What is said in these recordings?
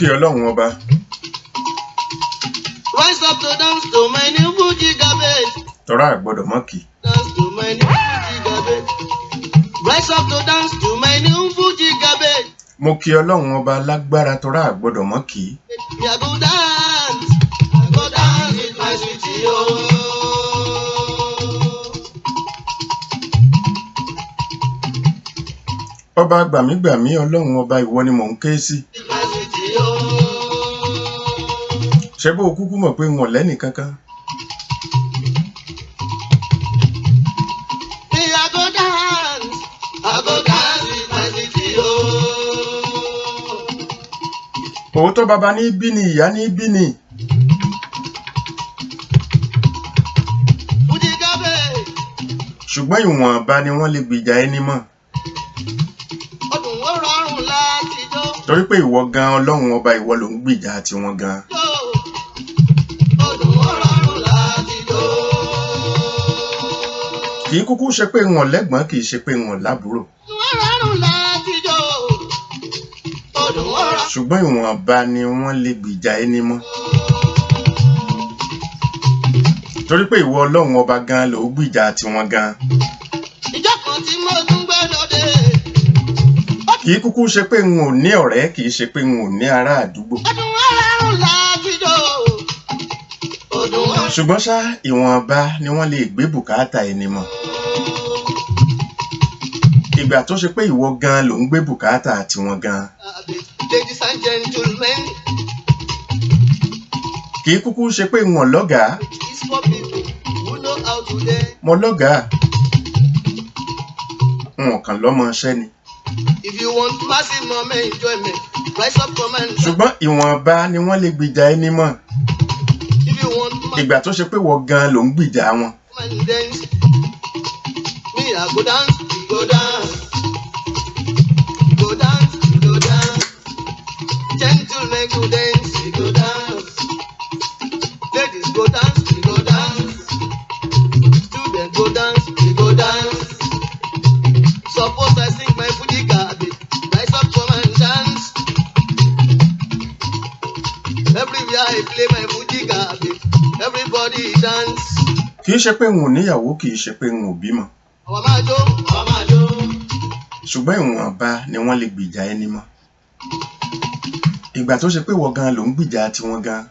kí Ọlọ́run ọba. Rise up to dance to my new Fuji garbage. Tọ́ra àgbọ́dọ̀ mọ́ kì. Dance to my new Fuji garbage. Rise up to dance to my new Fuji garbage. Mo kí Ọlọ́run ọba lágbára tọ́ra àgbọ́dọ̀ mọ́ kì. Me I go dance. I go dance with my sweetie, oh. Ọba gbàmígbàmí Ọlọ́run ọba ìwọ ni mò ń ké sí. With my sweetie, oh. Ṣé bó o kúkú mọ̀ pé wọn lẹ́nì kankan? Me I go dance. I go dance with my sweetie, oh. Òótọ́ baba ní bí ni ìyá ní bí ni. Fuji garbage. Ṣùgbọ́n ìwọ̀nba ni wọ́n lè gbìjà ẹni mọ́. Ọdún ó rọrùn láti jó. Torí pé ìwọ gan Ọlọ́run ọba ìwọ ló ń gbìjà tiwọn gan. Ọdún ó rọrùn láti jó. Kì í kúkú ṣe pé wọn lẹ́gbọ́n kì í ṣe pé wọn lábúrò. Ọdún ó rọrùn láti jó. Ọdún ó rọrùn. Ṣùgbọ́n ìwọ̀nba ni wọ́n lè gbìjà ẹni mọ́. Torí pé ìwọ Ọlọ́run ọba gan ló gbìjà tiwọn gan. Ìjọ kan tí mo tún gbọ́dọ̀ dé. Kì í kúkú ṣe pé wọn ò ní ọ̀rẹ́ kì í ṣe pé wọn ò ní ará àdúgbò. Ọdún ó rọrùn láti jó. Ọdún ó Ṣùgbọ́n ṣá ìwọ̀nba ni wọ́n lè gbé bùkátà ẹni mọ́. Ìgbà tó ṣe pé ìwọ gan ló ń gbé bùkátà tiwọn gan. Ladies and gentlemen, Kì í kúkú ṣe pé wọn lọ́gàá. it's for people who know how to dance. Mo lọ́gàá. Wọn kàn lọ́mọṣẹ́ ni. If you want maximum enjoyment, rise up, come and dance. Ṣùgbọ́n ìwọ̀nba ni wọ́n lè gbìjà ẹni mọ́. If you want Ìgbà tó ṣe pé wọ́n gan ló ń gbìjà wọn. come and dance. Me, I go dance, we go dance. Go dance, go dance. Gentlemen go dance, we go dance. Ladies go dance, we go dance. Students go dance, we go dance. Suppose I sing my Fuji garbage, rise up, come and dance. Everywhere I play my Fuji garbage, everybody dance. Kì í ṣe pé wọn ò níyàwó kì í ṣe pé wọn ò bímọ. Àwa máa jó, àwa máa jó. Ṣùgbọ́n ìwọ̀nba ni wọ́n lè gbìjà ẹni mọ́. Ìgbà tó ṣe pé wọ́n gan ló ń gbìjà tiwọn gan.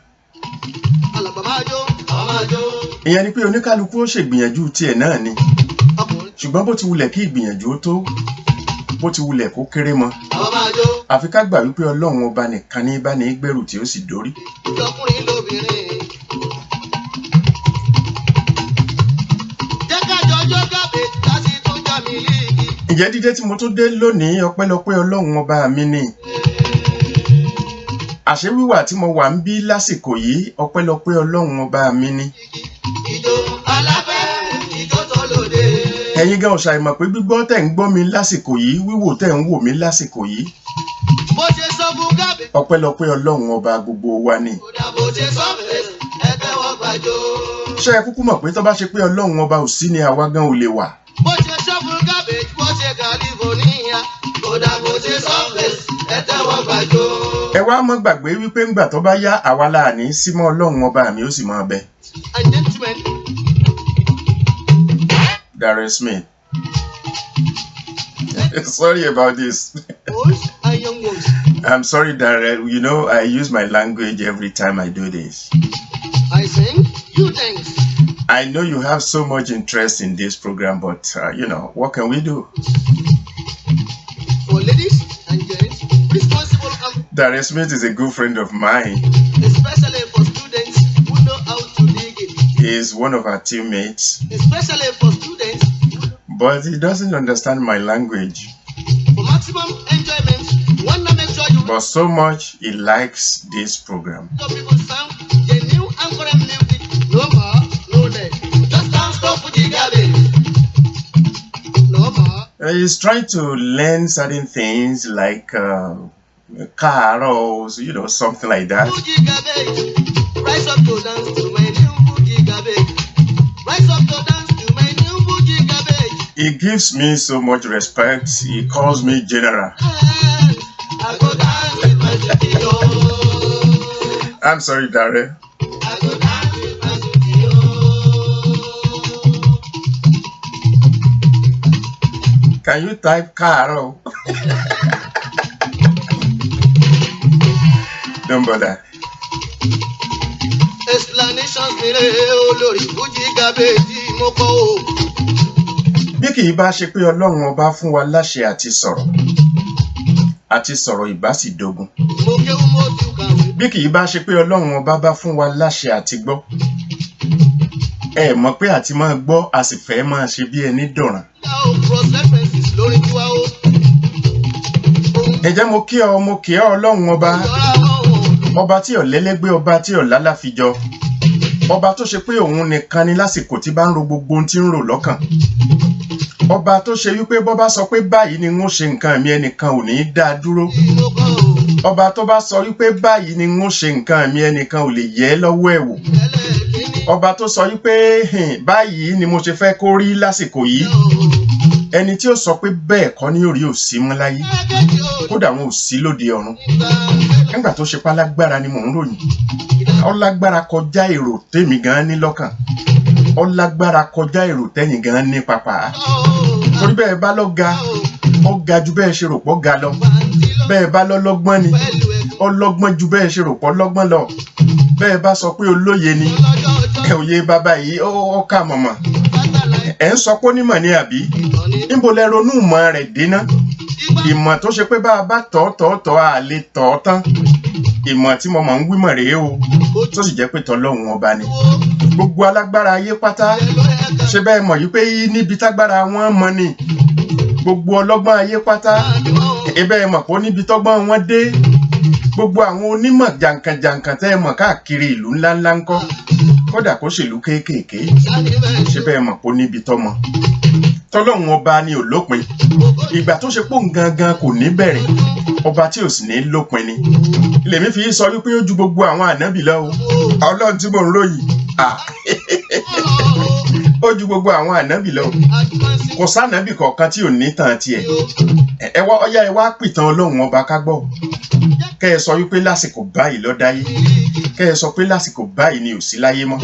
Alàgbà máa jó, àwa máa jó. Ìyẹn ni pé oníkálukú ó ṣègbìyànjú tiẹ̀ náà ni. Ọkùnrin, Ṣùgbọ́n bó ti wulẹ̀ kí ìgbìyànjú ó tó, bó ti wulẹ̀ kó kéré mọ́. àwa máa jó. Àfi ká gbà wípé Ọlọ́run ọba nìkan ní bá ní gbèrú tí ó sì dórí. Ìjọkùnrin lóbìnrin. Jẹ́ ká jọjọ́ gàbé láti tún já mi líìgì. Ǹjẹ́ dídé tí mo tún dé lónìí ọpẹ́lọpẹ́ Ọlọ́run ọba mi ni. Àṣé wíwà tí mo wà ń bí lásìkò yìí ọpẹ́lọpẹ́ Ọlọ́run ọba mi ni. Ìjó aláfẹ́, ìjó tó lòdì. Ẹ̀yin gan ò ṣàìmọ̀ pé gbígbọ́ tẹ̀ ń gbọ́ mi lásìkò yìí wíwò tẹ̀ ń wò mí lásìkò yìí Bó ṣe sọ fún gàbé, ọpẹ́lọpẹ́ Ọlọ́run ọba gbogbo wa ni. kódà bó ṣe sọ fèsì, ẹ tẹ́wọ́ gbàjó. Ṣé ẹ kúkú mọ̀ pé tó bá ṣe pé Ọlọ́run ọba ò sí ni àwa gan ò lè wà. Bó ṣe sọ fún gàbé, bó ṣe California, kódà bó ṣe sọ fèsì, ẹ tẹ́wọ́ gbàjó. Ẹ wá mọ́ gbàgbé wípé ńgbà tó bá yá àwa láàní símọ́ Ọlọ́run ọba mi ó sì máa bẹ. And gentlemen, Darren Smith. Sorry about this. boys and young ones, I'm sorry, Darren. You know, I use my language every time I do this. I sing, you dance. I know you have so much interest in this program, but, you know, what can we do? For ladies and gents, responsible and Darren Smith is a good friend of mine. especially for students who know how to dig it. He is one of our teammates, Especially for students but he doesn't understand my language. for maximum enjoyment. Wanna make sure you But so much he likes this program. know people sound the new anchor music. No more, no less. Just dance to Fuji garbage. No more. He's trying to learn certain things like carols, you know, something like that. Fuji garbage. Rise up to dance to my new Fuji garbage. Rise up to dance to my new Fuji garbage. He gives me so much respect. He calls me General. I go dance with my Fuji. I'm sorry, Dare. I go dance with my sweetie, oh. Can you type Caro? Don't bother. Explanations mi re olórí Fuji Garbage mo kọ o. Bí kì í bá ṣe pé Ọlọ́run ọba fún wa láṣẹ àti sọ̀rọ̀ ìbá sì dogun. Mo kéwú mo ti kàwé. Bí kì í bá ṣe pé Ọlọ́run ọba bá fún wa láṣẹ àti gbọ́. Ẹ mọ̀ pé àti máa gbọ́ a sì fẹ́ máa ṣe bí ẹni dọ̀ràn. Cross references lórí tiwa o. Ẹ jẹ́ mo kí ọ Ọlọ́run ọba. Ọba tí ò lẹ́lẹ́gbẹ́, ọba tí ò lálàfijọ. Ọba tó ṣe pé òun nìkan ni lásìkò tí bá ń ro gbogbo ohun tí ń rò lọ́kàn. Ọba tó ṣe wípé bọ́ bá sọ pé báyìí ni ń ṣe nǹkan mi ẹnìkan ò ní dá dúró. Ọba tó bá sọ wípé báyìí ni ń ṣe nǹkan mi ẹnìkan ò lè yẹ̀ lọ́wọ́ ẹ̀ wò. Ọba tó sọ wípé báyìí ni mo ṣe fẹ́ kó rí lásìkò yìí. Ẹni tí ó sọ pé bẹ́ẹ̀ kọ́ ní orí ò sí mọ́ láyé. Kódà wọn ò sí lóde ọ̀run. Nígbà tó ṣe pa lágbára ni mò ń ròyìn. Ó lágbára kọjá èrò tèmi gan ní lọ́kàn. Ó lágbára kọjá èrò tẹ́yìn gan ní pàpà. Torí bẹ́ẹ̀ bá lọ ga, ó ga ju bẹ́ẹ̀ ṣe rò pọ̀ ga lọ. Bẹ́ẹ̀ bá lọ́gbọ́n ni, ó lọ́gbọ́n ju bẹ́ẹ̀ ṣe rò pọ̀ lọ́gbọ́n lọ. Bẹ́ẹ̀ bá sọ pé olóye ni, òye bàbá yìí ó kà mọ̀mọ̀. Ẹ̀ ń sọ pé onímọ̀ ni àbí? Níbo lẹ ronú ìmọ̀ rẹ̀ déná? Ìmọ̀ tó ṣe pé bá a bá tọ́ a lè tọ́ tán. Ìmọ̀ tí mo mọ̀ ń wímọ̀ rèé o, tó sì jẹ́ pé tọ́lọ́hun ọba ni. Gbogbo alágbára ayé pátá, ṣe bẹ́ẹ̀ mọ̀ yí pé níbi tágbára wọn mọ ni. Gbogbo ọlọ́gbọ́n ayé pátá, ẹbẹ́ mọ̀ pé níbi tọ́gbọ́n wọn dé. Gbogbo àwọn onímọ̀ jàǹkànjàǹkàn tẹ́ mọ̀ káàkiri ìlú ńláńlá ńkọ́. Kódà kó ṣèlú kéékèèké, ṣe bẹ́ẹ̀ mọ̀ pé níbi tọ́mọ. Tọ́lọ́hun ọba ni ò lópin. Ìgbà tó ṣe pòun gangan kò ní bẹ̀rẹ̀, ọba tí ò sì ní lópin ni. Lèmi fi sọ wípé ó ju gbogbo àwọn ànábì lọ o. Ọlọ́run tí mò ń ròyìn. Ó ju gbogbo àwọn ànábì lọ. Kò sànábì kọ̀ọ̀kan tí ò ní tàn tiẹ̀. Ẹ wá pìtàn Ọlọ́run ọba ká gbọ́. Kẹ́ ẹ sọ wípé lásìkò báyìí ló dáyé. Kẹ́ ẹ sọ pé lásìkò báyìí ni ò sí láyé mọ́.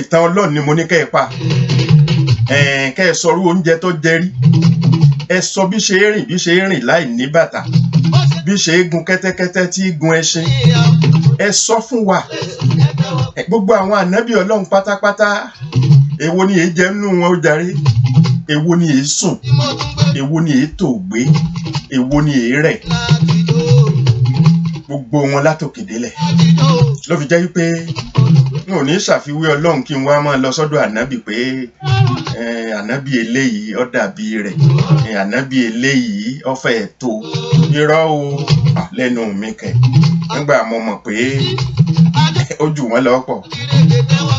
Ìtàn Ọlọ́run ni mo ní kẹ́ ẹ pa. Kẹ́ ẹ sọrú oúnjẹ tó jẹ rí. Ẹ sọ bí ṣe rìn láì ní bàtà. Bí ṣe gun kẹ́tẹ́kẹ́tẹ́ tí gun ẹṣin. Ẹ sọ fún wa. Gbogbo àwọn ànábì Ọlọ́run pátápátá. Èwo ni èé jẹ nínú wọn ó jàre? Èwo ni èé sùn? Èwo ni èé tò gbé? Èwo ni èé rẹ̀? Gbogbo wọn látòkè délẹ̀. Ló fi jẹ́ wípé n ò ní ṣàfiwé Ọlọ́run kí n wá máa lọ sọ́dọ̀ ànábì pé ànábì eléyìí ó dàbí rẹ̀, ànábì eléyìí ó fẹ́ tó. Irọ́ o, lẹ́nu mi kẹ̀. Nígbà mo mọ̀ pé ó jù wọ́n lọ́pọ̀.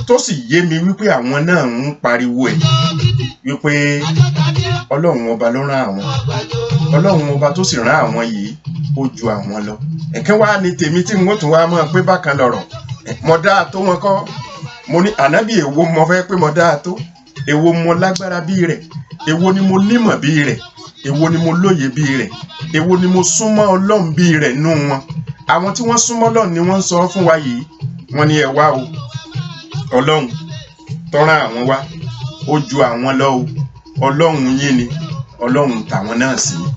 Tó sì yé mi wípé àwọn náà ń pariwo ẹ̀ wípé Ọlọ́run ọba ló rán àwọn. Ọlọ́run ọba tó sì rán àwọn yìí ó ju àwọn lọ. Ẹ̀kẹ́ wá ní tèmi tí wọ́n tún wá mọ́ pé bákan lọ̀rọ̀. Mo dáa tó wọn kọ́. Mo ní ànábì èwo mo fẹ́ pé mo dáa tó. Èwo mo lágbára bí rẹ̀. Èwo ni mo nímọ̀ bí rẹ̀. Èwo ni mo lóye bí rẹ̀. Èwo ni mo súnmọ́ Ọlọ́run bí rẹ̀ nú wọn. Àwọn tí wọ́n súnmọ́ Ọlọ́run ni wọ́n ń sọ fún wa yìí. Wọ́n ní ẹ wá o. Ọlọ́run tó rán àwọn wá. Ó ju àwọn lọ o. Ọlọ́run yín ni. Ọlọ́run tàwọn náà sì ni.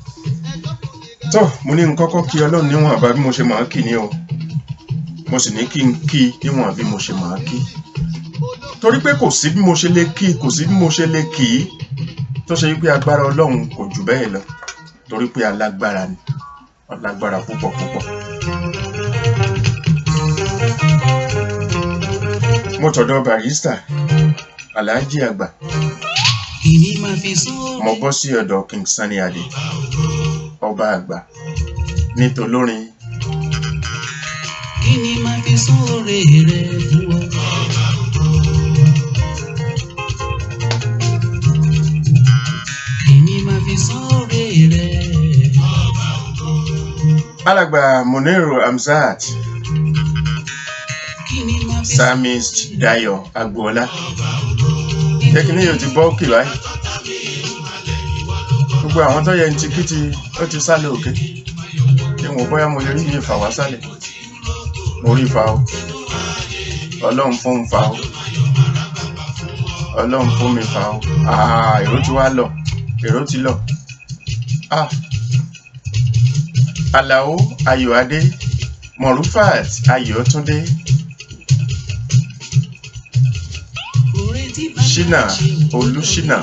Tó, mo ní n kọ́kọ́ kí Ọlọ́run níwọ̀n bá bí mo ṣe máa kí ni o. Mo sì ní kí n kí níwọ̀n bí mo ṣe máa kí. Torí pé kò sí bí mo ṣe lè kí, kò sí bí mo ṣe lè kí. Tó ṣe wípé agbára Ọlọ́run kò jù bẹ́ẹ̀ lọ. Torí pé alágbára ni. Alágbára púpọ̀ púpọ̀. Mo tọ̀dọ̀ Barrister Alhaji àgbà. Mo bọ́ sí ọ̀dọ̀ King Sunny Adé, ọba àgbà nítolórin. Kí ni máa fi sóore rẹ̀ fún ọ? Kí ni máa fi sóore rẹ̀? Alàgbà Muniru Hamzat, Psalmist Dayo Agboola. Jẹ́ kí ní yóò ti bọ́ òkè báyìí. Gbogbo àwọn tó yẹ ní tikiti ó ti sálẹ̀ òkè. Ṣé wọ́n bóyá mo lè rí iye fà wá sálẹ̀? mo rí fa o ọlọ́run fún un fa o ọlọ́run fún mi fa o èrò ti wá lọ èrò ti lọ Àlàó Ayọ̀adé Morufat Ayọ̀túndé Ṣínà Olúṣínà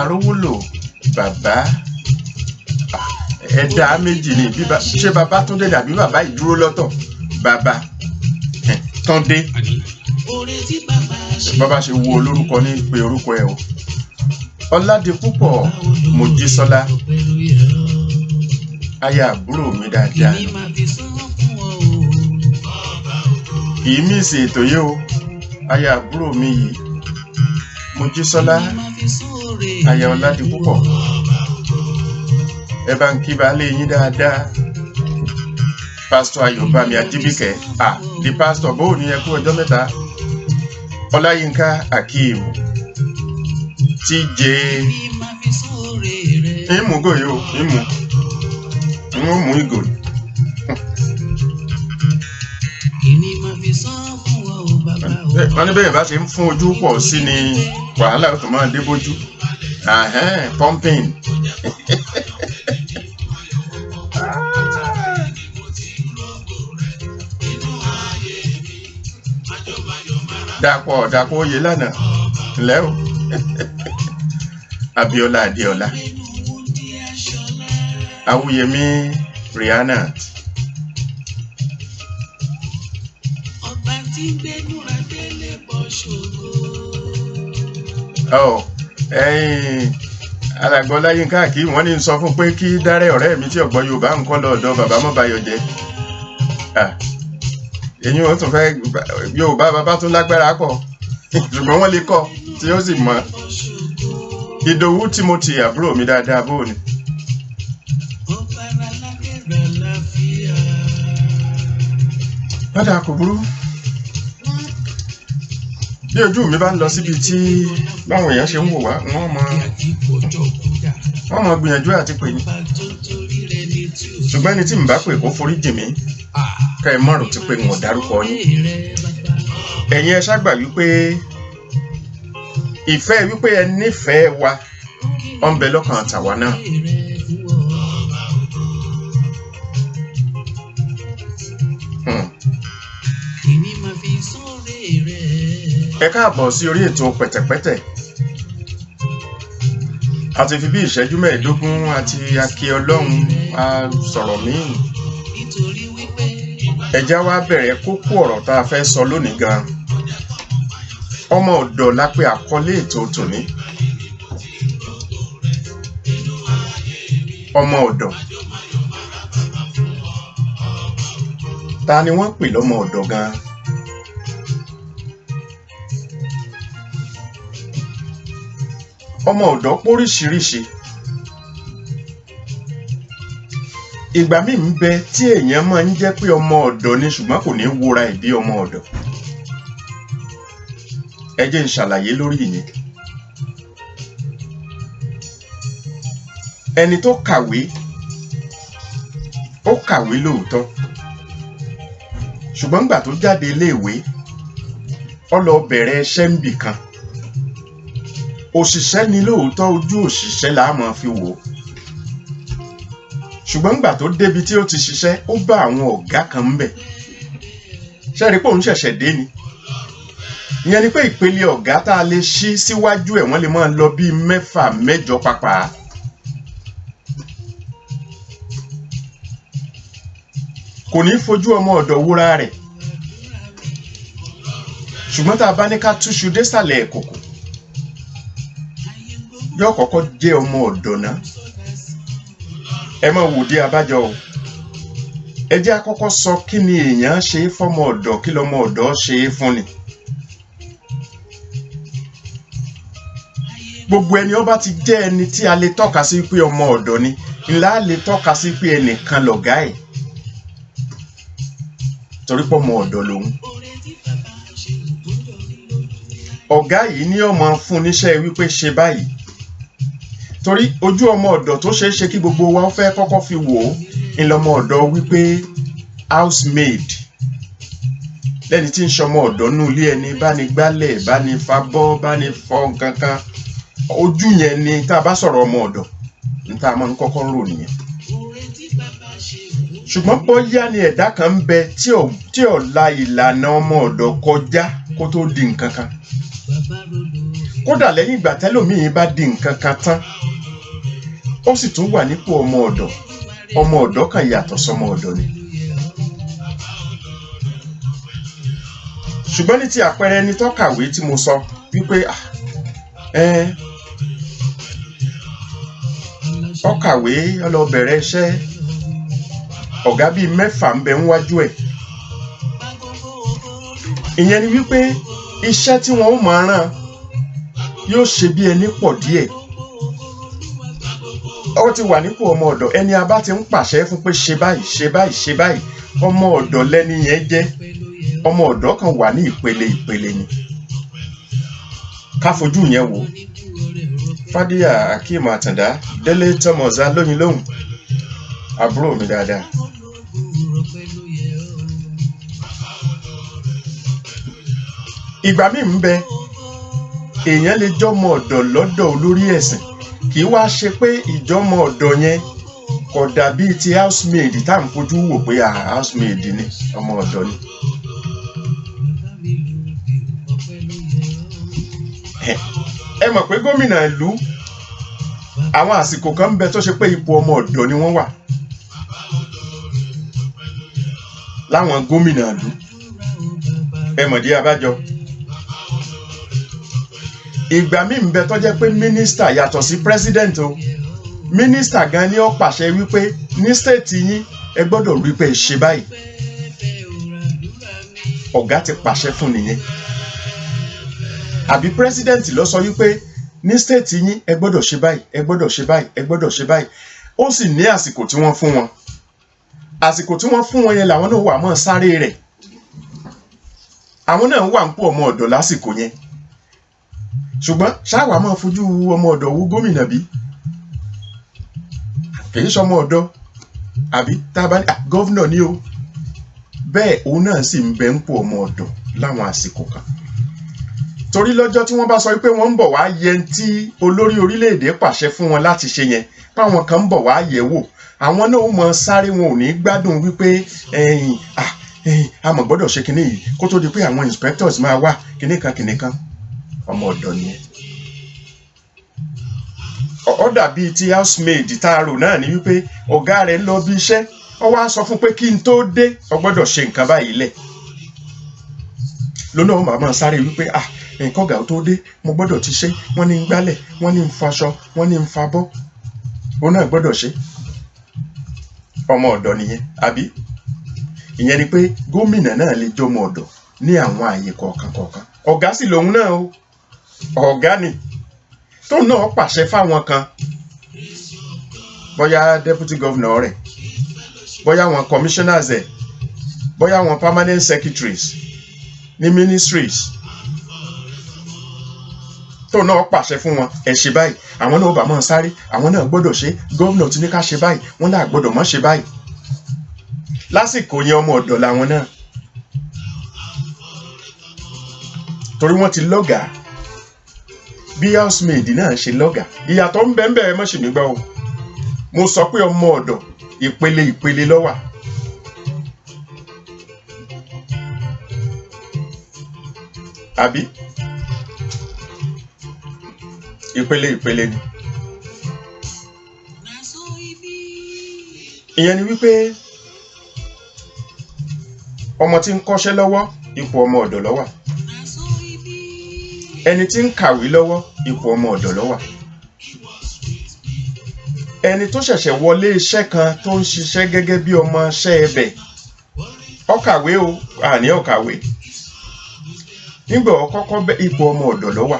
Arówólò bàbá ẹ̀dá méjì ni ṣé bàbá Túndé dàbí bàbá ìdúró lọ́tọ̀ bàbá Túndé bàbá ṣe wo olórúkọ ní pé orúkọ ẹ̀ o Ọládipúpọ̀ Mojísọ́lá aya àbúrò mi dáadáa kì í mísì ètò yìí o aya àbúrò mi yìí Mojísọ́lá aya Ọládipúpọ̀ ẹ bá ń kí baálé yín dáadáa Pásítọ̀ Ayọ̀bámi Ajíbíkẹ́ di pásítọ̀ bóò ní ẹkú ọjọ́ mẹ́ta Ọláyínká Akeem TJ ìmúgò yìí o ìmú ìgò wọ́n ní bẹ́ẹ̀ bá ṣe ń fún ojú pọ̀ sí ni wàhálà tó máa dé bójú pumping dàpọ̀ oyè lánàá ńlẹ́ o Abíọ́lá Adéọlá Awúyẹmí Rihanna alàgbà Ọláyínká kí wọ́n ní sọ fún pé kí Dárẹ́ ọ̀rẹ́ mi tí ọ̀gbọ́n Yorùbá ń kọ́ lọ́dọ̀ bàbá Mọ́bayọ̀jẹ́ èyí wọ́n tún fẹ́ Yorùbá bàbá tún lágbára pọ̀ ṣùgbọ́n wọ́n lè kọ́ tí ó sì mọ̀ Ìdòwú Timothy àbúrò mi dáadáa bóò ni padà kò burú bí ojú mi bá ń lọ síbi tí báwọn èèyàn ṣe ń wò wá wọ́n mọ gbìyànjú àti pè ní ṣùgbọ́n ẹni tí n bá pè kó forí jì mí ká ẹ mọ̀rọ̀ ti pé n ò dárúkọ yín ẹ̀yin ẹ ṣàgbà wípé ìfẹ́ wípé ẹ nífẹ̀ẹ́ wa ó ń bẹ lọ́kàn tàwa náà ẹ káàbọ̀ sí orí ètò pẹ̀tẹ̀pẹ̀tẹ̀ àti fi bí ìṣẹ́jú mẹ́ẹ̀ẹ́dógún àti akí ọlọ́run a sọ̀rọ̀ míì ẹjá wa bẹ̀rẹ̀ kókó ọ̀rọ̀ tá a fẹ́ sọ lónìí gan ọmọ ọ̀dọ̀ la pè àkọlé ètò tòní ọmọ ọ̀dọ̀ ta ni wọ́n pè lọ́mọ ọ̀dọ̀ gan ọmọ ọ̀dọ̀ póríṣiríṣi ìgbà míì ń bẹ tí èèyàn máa ń jẹ́ pé ọmọ ọ̀dọ̀ ni ṣùgbọ́n kò ní wúra ìbí ọmọ ọ̀dọ̀ ẹ jẹ́ n ṣàlàyé lórí ìyẹn ẹni tó kàwé ó kàwé lóòótọ́ ṣùgbọ́n nígbà tó jáde iléèwé ó lọ bẹ̀rẹ̀ iṣẹ́ níbì kan òṣìṣẹ́ ni lóòótọ́ ojú òṣìṣẹ́ là á máa fi wò ó ṣùgbọ́n nígbà tó débi tí ó ti ṣiṣẹ́ ó bá àwọn ọ̀gá kan ń bẹ̀ ṣẹ́rí pé òun ṣẹ̀ṣẹ̀ dé ni ìyẹn ni pé ìpele ọ̀gá tá a lè ṣí síwájú ẹ̀ wọ́n lè máa lọ bíi 6 8 pàápàá kò ní fojú ọmọ ọ̀dọ̀ wúra rẹ̀ ṣùgbọ́n tá a bá ní ká túṣu désàlẹ̀ ìkòkò yóò kọ́kọ́ jẹ́ ọmọ ọ̀dọ̀ náà ẹ máa wò dé abájọ o ẹ jẹ́ àkọ́kọ́ sọ kí ni èèyàn ṣe é fọ́mọ ọ̀dọ̀ kí lọ́mọ ọ̀dọ̀ ṣe é fún ni gbogbo ẹni ó bá ti jẹ́ ẹni tí a lè tọ́ka sí pé ọmọ ọ̀dọ̀ ni ńlá lè tọ́ka sí pé ẹnìkan lọ̀gá ẹ̀ torí pé ọmọ ọ̀dọ̀ lòun ọ̀gá yìí ní ó máa fún níṣẹ́ wípé ṣe báyìí torí ojú ọmọ ọ̀dọ̀ tó ṣeé ṣe kí gbogbo wa fẹ́ kọ́kọ́ fi wò ó ńlọmọ ọ̀dọ̀ wípé housemaid lẹ́ni tí ń ṣọmọ ọ̀dọ̀ nù ilé ẹni bá ní gbálẹ̀ bá ní fabọ́ bá ní fọ nǹkan kan ojú yẹn ni tá a bá sọ̀rọ̀ ọmọ ọ̀dọ̀ ní tá a máa ń kọ́kọ́ ń rò nìyẹn. ṣùgbọ́n bóyá ni ẹ̀dá kan ń bẹ tí ò la ìlànà ọmọ ọ̀dọ̀ kọjá kó tó di nǹkan kan. kódà lẹ́yìn ìgbà tẹ́lòmíì bá di nǹkan kan tán ó sì tún wà nípò ọmọ ọ̀dọ̀ kan yàtọ̀ sọmọ ọ̀dọ̀ ni. ṣùgbọ́n ní ti àpẹẹrẹ ẹni tó kàwé tí mo sọ wípé ó kàwé ó lọ bẹ̀rẹ̀ iṣẹ́ ọ̀gá bíi 6 ń bẹ níwájú ẹ̀. ìyẹn ni wípé iṣẹ́ tí wọ́n ó máa rán yóò ṣe bí ẹni pọ̀ díẹ̀. ó ti wà nípò ọmọ ọ̀dọ̀ ẹni a bá ti ń pàṣẹ fún pé ṣe báyìí ṣe báyìí ṣe báyìí ọmọ ọ̀dọ̀ lẹ́ni yẹn jẹ́. ọmọ ọ̀dọ̀ kan wà ní ìpele ni. ká fojú yẹn wò. Fádíyà Akeem Àtàndá Délé Thomas Alóyin lóhùn àbúrò mi dáadáa. ìgbà míì ń bẹ èèyàn lè jọmọ ọ̀dọ̀ lọ́dọ̀ olórí ẹ̀sìn kì í wá ṣe pé ìjọmọ ọ̀dọ̀ yẹn kò dàbí ti housemaid tá à ń fojú wò pé housemaid ni ọmọ ọ̀dọ̀ ni. ẹ mọ̀ pé gómìnà ìlú àwọn àsìkò kan ń bẹ tó ṣe pé ipò ọmọ ọ̀dọ̀ ni wọ́n wà láwọn gómìnà ìlú. ẹ mọ̀ dí abájọ. ìgbà míì ń bẹ tó jẹ́ pé mínísítà yàtọ̀ sí president o mínísítà gan ni ó pàṣẹ wípé ní state yín ẹ gbọ́dọ̀ rí pé ṣe báyìí ọ̀gá ti pàṣẹ fún nìyẹn. àbí president ló sọ wípé ní state yín ẹ gbọ́dọ̀ ṣe báyìí ẹ gbọ́dọ̀ ṣe báyìí ẹ gbọ́dọ̀ ṣe báyìí ó sì ní àsìkò tí wọ́n fún wọn. àsìkò tí wọ́n fún wọn yẹn làwọn náà wà mọ́ sáré rẹ̀. àwọn náà wà ń pò ọmọ ọ̀dọ̀ lásìkò yẹn. ṣùgbọ́n ṣáà máa fojú ọmọ ọ̀dọ̀ wo gómìnà bí? kì í ṣọmọ ọ̀dọ̀ àbí tá a bá ní gọ́vnà ni o. bẹ́ẹ̀ òun náà sì ń bẹ ń pò ọmọ ọ̀dọ̀ láwọn àsìkò kan. torí lọ́jọ́ tí wọ́n bá sọ pé wọ́n ń bọ̀ wá yẹ tí olórí orílẹ̀-èdè pàṣẹ fún wọn láti ṣe yẹn páwọn kan ń bọ̀ wá yẹ̀ wò àwọn náà ó mọ sáré wọn ò ní gbádùn wípé a mọ̀ gbọ́dọ̀ ṣe kinní yìí kó tó di pé àwọn inspectors máa wá kinní kan ọmọ ọ̀dọ̀ nìyẹn. ó dàbí ti housemaid tá a rò náà ni wípé ọ̀gá rẹ̀ ń lọ bí iṣẹ́ ó wá sọ fún pé kí n tó dé ó gbọ́dọ̀ ṣe nǹkan báyìí lẹ̀ lónà ó máa sáré wípé nǹkan ọ̀gá tó dé mo gbọ́dọ̀ ti ṣe wọ́n ní ń gbálẹ̀ wọ́n ní ń faṣọ wọ́n ní ń fabọ́ òun náà gbọ́dọ̀ ṣe ọmọ ọ̀dọ̀ nìyẹn àbí ìyẹn ni pé gómìnà náà lè jọmọ ọ̀dọ̀ ní àwọn àyè kọ̀ọ̀kan ọ̀gá sì lòun náà o ọ̀gá ni tó náà pàṣẹ fáwọn kan bóyá deputy governor rẹ̀ bóyá àwọn commissioners ẹ̀ bóyá àwọn permanent secretaries ní ministries tó náà pàṣẹ fún wọn ẹ ṣe báyìí àwọn náà bá máa sáré àwọn náà gbọ́dọ̀ ṣe gómìnà tí ní ká ṣe báyìí wọ́n náà gbọ́dọ̀ má ṣe báyìí lásìkò yẹn ọmọ ọ̀dọ̀ làwọn náà torí wọ́n ti lọ́gàá bí housemaid náà ṣe lọ́gàá ìyàtọ̀ ń bẹ́ẹ̀ mọ́ ṣì mí gbọ́ o mo sọ pé ọmọ ọ̀dọ̀ ìpele ló wà. àbí ìpele ni. ìyẹn ni wípé ọmọ tí ń kọ́ṣẹ́ lọ́wọ́ ipò ọmọ ọ̀dọ̀ ló wà. ẹni tí ń kàwé lọ́wọ́ ipò ọmọ ọ̀dọ̀ ló wà. ẹni tó ṣẹ̀ṣẹ̀ wọlé iṣẹ́ kan tó ń ṣiṣẹ́ gẹ́gẹ́ bí ọmọ iṣẹ́ ẹbẹ̀ ó kàwé o àní ó kàwé nígbà ọkọ́kọ́ bẹ ipò ọmọ ọ̀dọ̀ ló wà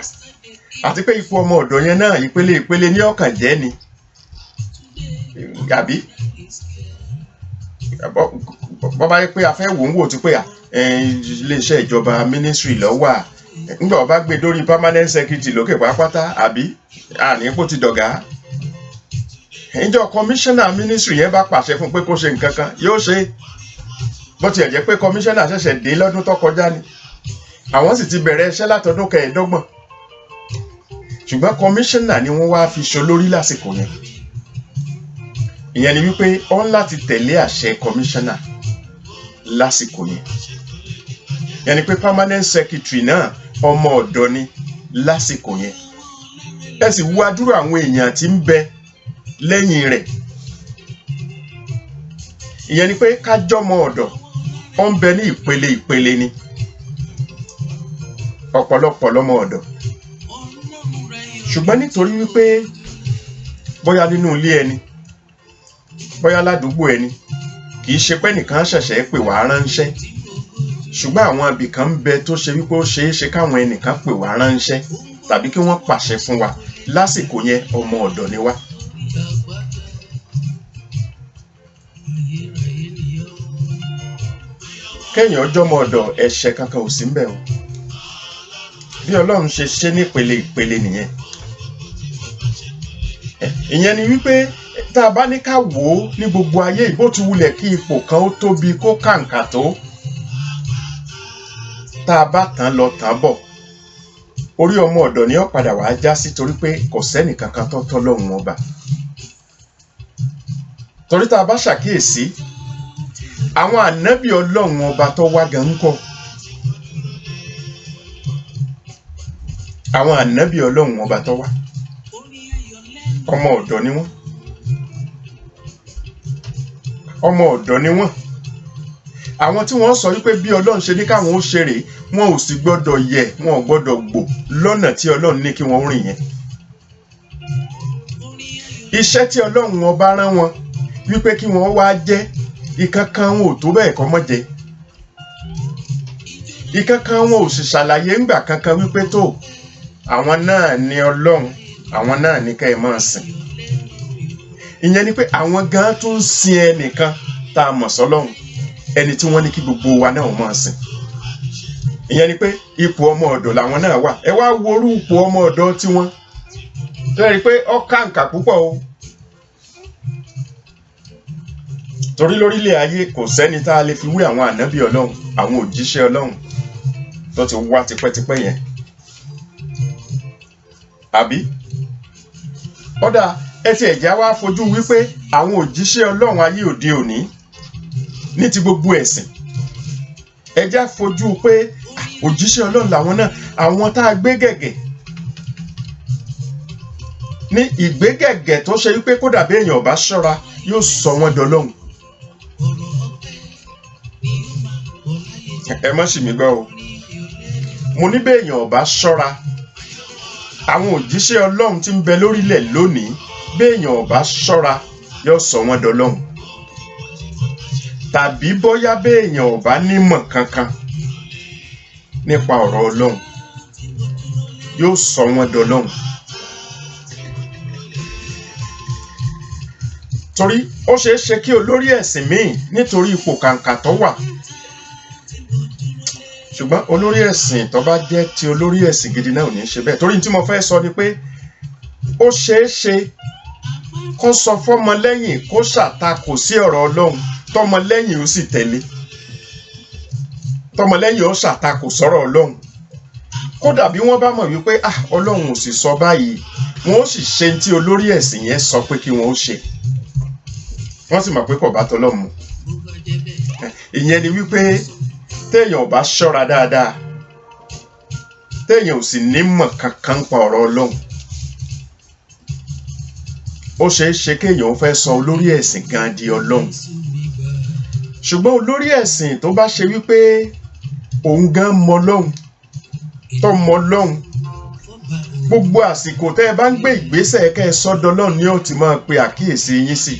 àti pé ipò ọmọ ọ̀dọ̀ yẹn náà ìpele ní ọkàn jẹ́ ni àbí bọ́bá yẹ pé a fẹ́ wò ń wò tí pé iléeṣẹ́ ìjọba ministry ló wà nígbà ọba gbé dórí permanent secretary lókè pátápátá àbí àní kó ti dọ̀gá ìjọ kọmíṣánná mínísírì yẹn bá pàṣẹ fún pé kó ṣe nǹkan kan yóò ṣe, bó tiẹ̀ jẹ́ pé kọmíṣánná ṣẹ̀ṣẹ̀ dé lọ́dún tó kọjá ni àwọn sì ti bẹ̀rẹ̀ iṣẹ́ látọdún 15, ṣùgbọ́n kọmíṣánná ni wọ́n wá fi ṣolórí lásìkò yẹn. Ìyẹn ni wípé ó ń láti tẹ̀lé àṣẹ kọmíṣánná lásìkò yẹn. Ìyẹn ni pé permanent secretary náà ọmọ ọ̀dọ́ ni lásìkò yẹn. Ẹ sì wo adúrú àwọn èèyàn tí ń bẹ lẹ́yìn rẹ̀. Ìyẹn ni pé kájọ́mọ ọ̀dọ̀ ó ń bẹ ní ìpele ni. Ọ̀pọ̀lọpọ̀ lọ́mọ ọ̀dọ̀. Ṣùgbọ́n nítorí wípé bóyá nínú ilé ẹni, bóyá ládùúgbò ẹni, kì í ṣe pé nìkan ṣẹ̀ṣẹ̀ pè wá ránṣẹ́. Ṣùgbọ́n àwọn ibì kan ń bẹ tó ṣe wípé ó ṣeé ṣe káwọn ẹnìkan pè wá ránṣẹ́ tàbí kí wọ́n pàṣẹ fún wa lásìkò yẹn ọmọ ọ̀dọ̀ ni wá. Kéèyàn ọjọ́ ọmọ ọ̀dọ̀ ẹ̀ṣẹ̀ kankan ò sí ń bẹ̀ o. Bí Ọlọ́run ṣe ṣe ní ìpele nìyẹn. Ìyẹn ni wípé tá a bá ní ká wò ó ní gbogbo ayé ìbò ti wulẹ̀ kí ipò kan ó tóbi kó kàǹkà tó, tá a bá tán lọ tán bọ̀, orí ọmọ ọ̀dọ̀ ni ó padà wá já sí, torí pé kò sẹ́nì kankan tó tọ́ lọ́hùn ọba. Torí tá a bá ṣàkíyèsí àwọn ànábì Ọlọ́run ọba tó wá gan ń kọ́. Àwọn ànábì Ọlọ́run ọba tó wá ọmọ ọ̀dọ̀ ni wọ́n. Ọmọ ọ̀dọ̀ ni wọ́n. Àwọn tí wọ́n sọ wípé bí Ọlọ́run ṣe ní káwọn ó ṣe rèé, wọn ò sì gbọ́dọ̀ yẹ̀, wọn ò gbọ́dọ̀ gbò lọ́nà tí Ọlọ́run ní kí wọ́n rìn yẹn. Iṣẹ́ tí Ọlọ́run ọba rán wọn wípé kí wọ́n wá jẹ́, ìkankan wọn ò tó bẹ́ẹ̀ kọ́ mọ́ jẹ. Ìkankan wọn ò sì ṣàlàyé ńgbà kankan wípé tó àwọn náà ni Ọlọ́run, àwọn náà ní ká ẹ máa sìn. Ìyẹn ni pé àwọn gan tún ń sin ẹnìkan tá a mọ̀ sọ́lọ́run, ẹni tí wọ́n ní kí gbogbo wa náà máa sìn. Ìyẹn ni pé ipò ọmọ ọ̀dọ̀ làwọn náà wà. Ẹ wá wo orú ipò ọmọ ọ̀dọ̀ tiwọn. Lẹ́rìí pé ó kàǹkà púpọ̀ o. Torí lórílẹ̀ ayé kò sẹ́ni tá a lè fi wé àwọn ànábì Ọlọ́run, àwọn òjíṣẹ́ Ọlọ́run tó ti wá tipẹ́tipẹ́ yẹn. Àbí? Ọ̀dà ẹ ti ẹ̀já wá fojú wípé àwọn òjíṣẹ́ Ọlọ́run ayé òde òní ní ti gbogbo ẹ̀sìn. Ẹjá fojú pé òjíṣẹ́ Ọlọ́run làwọn náà, àwọn tá a gbé gẹ̀gẹ̀. Ní ìgbé gẹ̀gẹ̀ tó ṣe wípé kódà bí èèyàn bá ṣọ́ra yóò sọ wọ́n dọlọ́hun. Ẹ má ṣì mí gbọ́ o. Mo ní bí èèyàn bá ṣọ́ra, àwọn òjíṣẹ́ Ọlọ́run tí ń bẹ lórílẹ̀ lónìí, bí èèyàn bá ṣọ́ra yóò sọ wọ́n dọlọ́hun. Tàbí bóyá bí èèyàn bá nímọ̀ kankan nípa ọ̀rọ̀ Ọlọ́run yóò sọ wọ́n dọlọ́hun. Torí ó ṣeé ṣe kí olórí ẹ̀sìn míì nítorí ipò kàǹkà tó wà, ṣùgbọ́n olórí ẹ̀sìn tó bá jẹ́ ti olórí ẹ̀sìn gidi náà ò ní ṣe bẹ́ẹ̀. Torí tí mo fẹ́ sọ ni pé ó ṣeé ṣe kó sọ fọ́mọlẹ́yìn kó ṣàtakò sí ọ̀rọ̀ Ọlọ́run, tọmọlẹ́yìn ó sì tẹ̀lé. Tọmọlẹ́yìn ó ṣàtakò sọ̀rọ̀ Ọlọ́run. Kódà bí wọ́n bá mọ̀ wípé Ọlọ́run ò sì sọ báyìí, wọ́n ó sì ṣe tí olórí ẹ̀sìn yẹn sọ pé kí wọ́n ó ṣe. Wọ́n sì mọ̀ pé kò bá tọ́lọ́run mu. Ìyẹn ni wípé téèyàn ò bá ṣọ́ra dáadáa, téèyàn ò sì nímọ̀ kankan pa ọ̀rọ̀ Ọlọ́run, ó ṣeé ṣe kéèyàn fẹ́ sọ olórí ẹ̀sìn gan di Ọlọ́run. Ṣùgbọ́n olórí ẹ̀sìn tó bá ṣe wípé òun gan mọ Ọlọ́run, tó mọ Ọlọ́run, gbogbo àsìkò tẹ́ ẹ bá ń gbé ìgbésẹ̀ kẹ́ ẹ sọ dọlọ́run ni ó ti máa pe àkíyèsí yín sí.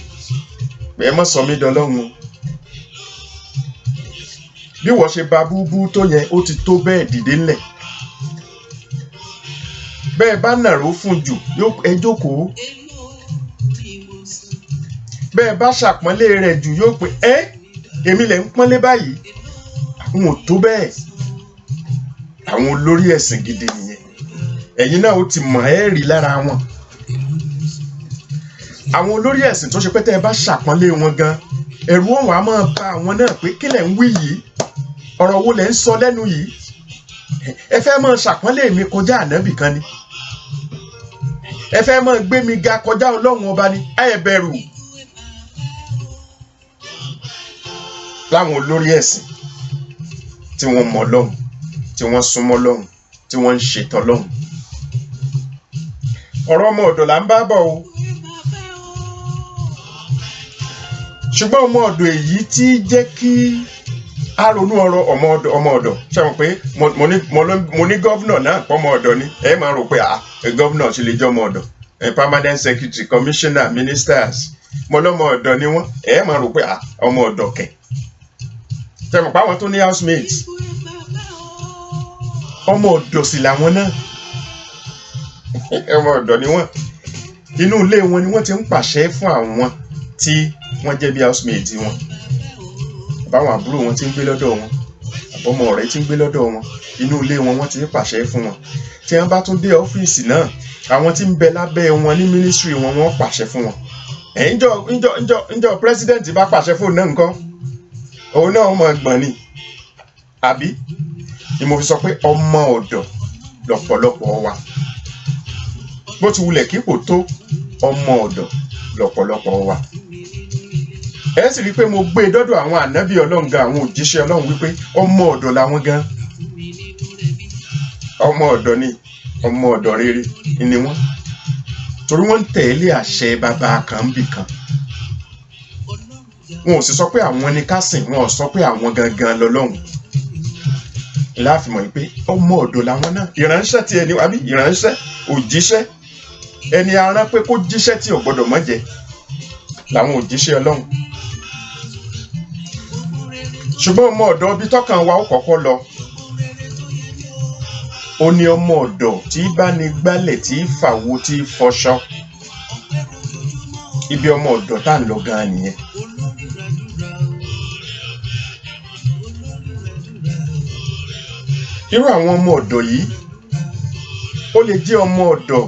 Pé ẹ má sọ mí dọlọ́run o. Bí wọ́n ṣe ba búbú tó yẹn, ó ti tó bẹ́ẹ̀ dìde ńlẹ̀. Bẹ́ẹ̀ bá nàró fún jù ẹ jókòó. Bẹ́ẹ̀ bá ṣàpọ́nlé rẹ̀ jù yóò pé èmi lẹ̀ ń pọ́nlé báyìí. Àwọn ò tó bẹ́ẹ̀. Àwọn olórí ẹ̀sìn gidi nìyẹn. Ẹ̀yin náà ó ti mọ̀ ẹ́ rí lára wọn. àwọn olórí ẹ̀sìn tó ṣe pé tẹ́ ẹ bá ṣàpọ́nlé wọn gan ẹ̀rù ọ̀hún á máa ba àwọn náà pé kí lẹ̀ ń wí yìí, ọ̀rọ̀ wo lẹ̀ ń sọ lẹ́nu yìí, ẹ fẹ́ máa ṣàpọ́nlé mi kọjá ànábì kan ni, ẹ fẹ́ máa gbé mi ga kọjá ọlọ́run ọba ni, ẹ bẹ̀rù. láwọn olórí ẹ̀sìn tí wọ́n mọ Ọlọ́run, tí wọ́n súnmọ́ Ọlọ́run, tí wọ́n ń ṣètò Ọlọ́run. ọ̀rọ̀ ọmọ ọ̀dọ̀ là ń bá bọ̀ o, ṣùgbọ́n ọmọ ọ̀dọ̀ èyí tí jẹ́ kí a ronú ọ̀rọ̀ ọmọ ọ̀dọ̀ ṣe mọ̀ pé mo ní gọ́vnà náà pọ̀ ọmọ ọ̀dọ̀ ni, ẹ máa rò pé gọ́vnà ṣe lè jẹ́ ọmọ ọ̀dọ̀, permanent secretary, commissioner, ministers mo lọ́mọ ọ̀dọ̀ ni wọ́n, ẹ máa rò pé ọmọ ọ̀dọ̀ kẹ̀. ṣe mọ̀ pé àwọn tó ní housemates ọmọ ọ̀dọ̀ sì làwọn náà ọmọ ọ̀dọ̀ ni wọ́n, inú ilé wọn ni wọ́n ti ń pàṣẹ fún àwọn tí wọ́n jẹ́ bí housemates wọn, àbáwọn àbúrò wọn ti ń gbé lọ́dọ̀ wọn, àbọ̀mọ ọ̀rẹ́ ti ń gbé lọ́dọ̀ wọn, inú ilé wọn wọ́n ti ń pàṣẹ fún wọn. tí wọ́n bá tún dé ọ́fíìsì náà àwọn tí ń bẹ lábẹ́ wọn ní ministry wọn wọ́n pàṣẹ fún wọn. ǹjọ́ president bá pàṣẹ fún náà nǹkan òun náà mọ̀ gbọ̀n ni, àbí ni mo fi sọ pé ọmọ ọ̀dọ̀ lọ́pọ̀lọpọ̀ wa, bó ti wulẹ̀ kíkò tó ọmọ ọ̀dọ̀ lọ́pọ̀lọpọ̀ wa. ẹ sì rí i pé mo gbé e dọ́dọ̀ àwọn ànábì Ọlọ́run gan, àwọn òjíṣẹ́ Ọlọ́run wípé ọmọ ọ̀dọ̀ làwọn gan, ọmọ ọ̀dọ̀ ni, ọmọ ọ̀dọ̀ rere ni wọ́n, torí wọ́n ń tẹ̀lé àṣẹ bàbá kan bì kan. wọn ò sì sọ pé àwọn ni ká sìn, wọn ò sọ pé àwọn gangan lọ́lọ́run. láàfin mọ̀ pé ọmọ ọ̀dọ̀ làwọn náà, ìránṣẹ́ ti ẹni àbí ìránṣẹ́ òjíṣẹ́ ẹni arán pé kó jíṣẹ́ tí ò gbọ́dọ̀ mọ́ jẹ làwọn òjíṣẹ́ Ọlọ́run. ṣùgbọ́n ọmọ ọ̀dọ̀ ibi tọ́kàn wa ó kọ́kọ́ lọ, ó ní ọmọ ọ̀dọ̀ tí bá ní gbálẹ̀, tí fàwo, tí fọṣọ. ibi ọmọ ọ̀dọ̀ tá à ń lọ gan nìyẹn. irú àwọn ọmọ ọ̀dọ̀ yìí ó lè jẹ́ ọmọ ọ̀dọ̀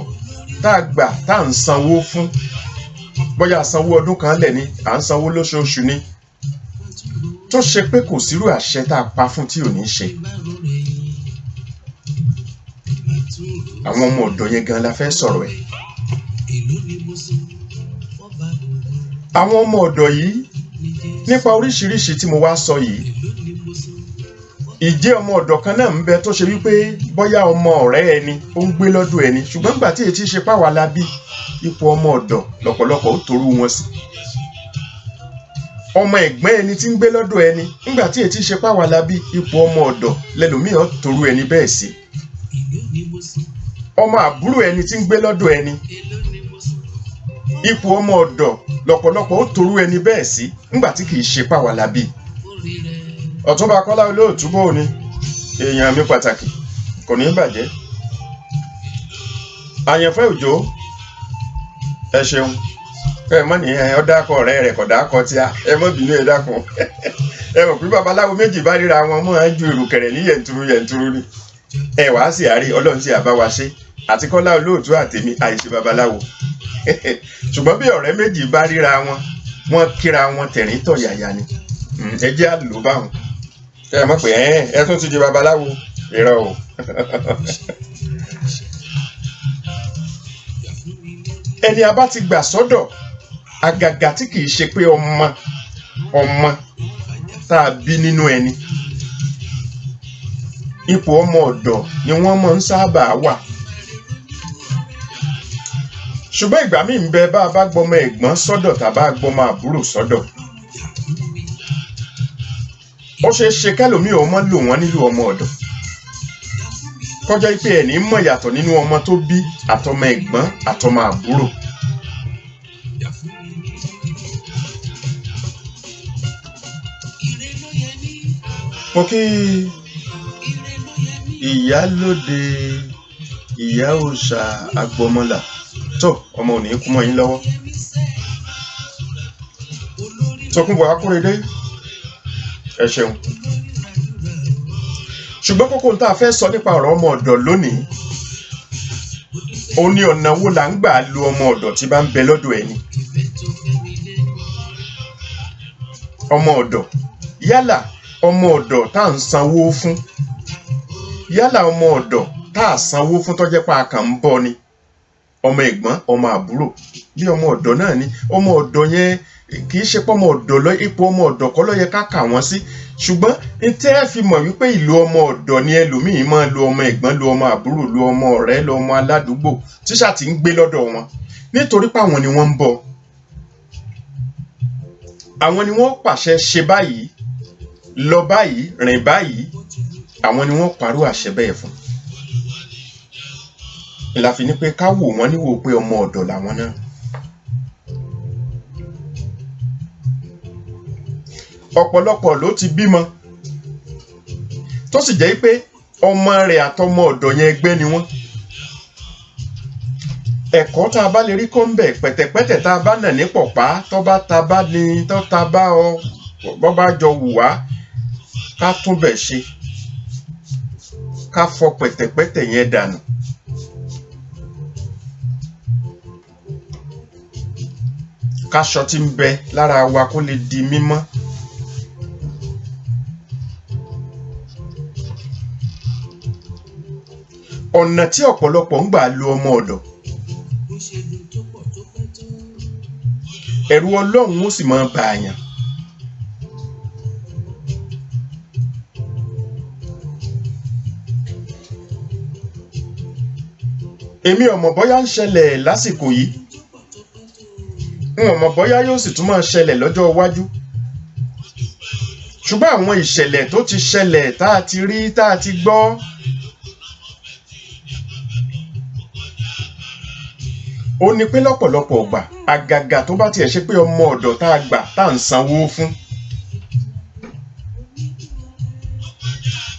tá a gbà tá à ń sanwó fún, bóyá sanwó ọdún kan lẹ̀ ni, à ń sanwó lóṣooṣù ni, tó ṣe pé kò sírú àṣẹ tá a pa fún tí ò ní ṣe. àwọn ọmọ ọ̀dọ̀ yẹn gan la fẹ́ sọ̀rọ̀ ẹ̀. àwọn ọmọ ọ̀dọ̀ yìí nípa oríṣiríṣi tí mo wá sọ yìí, ìjẹ́ ọmọ ọ̀dọ̀ kan náà ń bẹ tó ṣe wípé bóyá ọmọ ọ̀rẹ́ ẹni ó ń gbé lọ́dọ̀ ẹni, ṣùgbọ́n nígbà tí èyí ṣe páwa la bí, ipò ọmọ ọ̀dọ̀ lọ́pọ̀lọpọ̀ ó torú wọn sí. ọmọ ẹ̀gbọ́n ẹni tí ń gbé lọ́dọ̀ ẹni, nígbà tí èyí ṣe páwa la bí, ipò ọmọ ọ̀dọ̀ lẹ́lòmíì ó torú ẹni bẹ́ẹ̀ sí. ọmọ àbúrò ẹni tí ń gbé lọ́dọ̀ ẹni, ipò ọmọ ọ̀dọ̀ lọ́pọ̀lọpọ̀ ó torú ẹni bẹ́ẹ̀ sí, nígbà tí kì í ṣe páwa la bí. Ọ̀túnba Kọ́lá Olóòtú bò ní èèyàn mi pàtàkì, kò ní bàjẹ́. Àyànfẹ́ Òjó, ẹ ṣeun, ẹ mọ̀ ní ọ dákọ̀ ọ̀rẹ́ rẹ̀ kọ̀ dákọ̀ tí a, ẹ mọ̀ bínú ẹ dákun. ẹ mọ̀ pé babaláwo méjì bá ríra wọn mọ́ ju ìrùkẹ̀rẹ̀ ní yẹ̀ntúrú ni. ẹ wàá sì àárí Ọlọ́run sì àbá wa ṣe, àti Kọ́lá Olóòtú àtèmi àìṣe babaláwo. ṣùgbọ́n bí ọ̀rẹ́ méjì bá ríra wọn, wọ́n kíra wọn tẹ̀rín tọ̀yàyà ni. ẹ jẹ́ àlò báwọn. ẹ mọ̀ pé ẹ tún ti di babaláwo, irọ́ o. ẹni a bá ti gbà sọ́dọ̀, àgàgà tí kìí ṣe pé ọmọ tá a bí nínú ẹni, ipò ọmọ ọ̀dọ̀ ni wọ́n máa ń sábà wà. ṣùgbọ́n ìgbà míì ń bẹ bá a bá gbọmọ ẹ̀gbọ́n sọ́dọ̀ tàbá gbọmọ àbúrò sọ́dọ̀, ó ṣe é ṣe kẹ́lòmíì ọmọ lò wọ́n nílò ọmọ ọ̀dọ̀, kọjá pé ẹni mọ̀ yàtọ̀ nínú ọmọ tó bí àtọmọ ẹ̀gbọ́n àtọmọ àbúrò. mo kí ìyálóde ìyá òòṣà agbọmọlà tó ọmọ òní kú mọ́ yín lọ́wọ́. Tókunbọ̀ Akóredé, ẹ ṣeun. ṣùgbọ́n kókó tá a fẹ́ sọ nípa ọ̀rọ̀ ọmọ ọ̀dọ̀ lónìí, ó ní ọ̀nà wo là ń gbà lo ọmọ ọ̀dọ̀ tí bá ń bẹ lọ́dọ̀ ẹni. ọmọ ọ̀dọ̀ yálà ọmọ ọ̀dọ̀ tá à ń sanwó fún yálà ọmọ ọ̀dọ̀ tá à sanwó fún tó jẹ́ pé a kàn ń bọ́ ni ọmọ ẹ̀gbọ́n ọmọ àbúrò bí ọmọ ọ̀dọ̀ náà ni ọmọ ọ̀dọ̀ yẹn kì í ṣe pé ọmọ ọ̀dọ̀ lọ ipò ọmọ ọ̀dọ̀ kọ́ ló yẹ ká kà wọ́n sí ṣùgbọ́n tẹ́ ẹ fi mọ̀ wípé ìlú ọmọ ọ̀dọ̀ ni ẹlòmíín máa lo ọmọ ẹ̀gbọ́n lo ọmọ àbúrò lo ọmọ ọ̀rẹ́ lo ọmọ aládùúgbò tíṣà ti ń gbé lọ́dọ̀ wọn nítorí pé àwọn ni wọ́n ń bọ̀ àwọn ni wọ́n pàṣẹ ṣe báyìí lọ báyìí rìn báyìí àwọn ni wọ́n parú àṣẹ bẹ́ẹ̀ fún la fi ní pé ká wò wọ́n níwò pé ọmọ ọ̀dọ̀ làwọn náà. ọ̀pọ̀lọpọ̀ ló ti bímọ tó sì jẹ́ pé ọmọ rẹ̀ àtọmọ ọ̀dọ̀ yẹn ẹgbẹ́ ni wọ́n. ẹ̀kọ́ tá a bá lè rí kọ́ ń bẹ̀ pẹ̀tẹ̀pẹ̀tẹ̀ tá a bá nà ní pọ̀pá tó bá ta bá ní tó ta bá ọ bọ́ bá jọ wù wá ká tún bẹ̀ ṣe ká fọ pẹ̀tẹ̀pẹ̀tẹ̀ yẹn dànù. káṣọ tí ń bẹ lára wa kó lè di mímọ́. ọ̀nà tí ọ̀pọ̀lọpọ̀ ń gbà lo ọmọ ọ̀dọ̀ ẹ̀rù Ọlọ́run ó sì máa bà àyàn. èmi ò mọ̀ bóyá ń ṣẹlẹ̀ lásìkò yìí n ò mọ̀ bóyá yóò sì tún máa ṣẹlẹ̀ lọ́jọ́ iwájú ṣùgbọ́n àwọn ìṣẹ̀lẹ̀ tó ti ṣẹlẹ̀ tá a ti rí tá a ti gbọ́ ó ní pé lọ́pọ̀lọpọ̀ ọgbà àgàgà tó bá tiẹ̀ ṣe pé ọmọ ọ̀dọ̀ tá a gbà tá à ń sanwó fún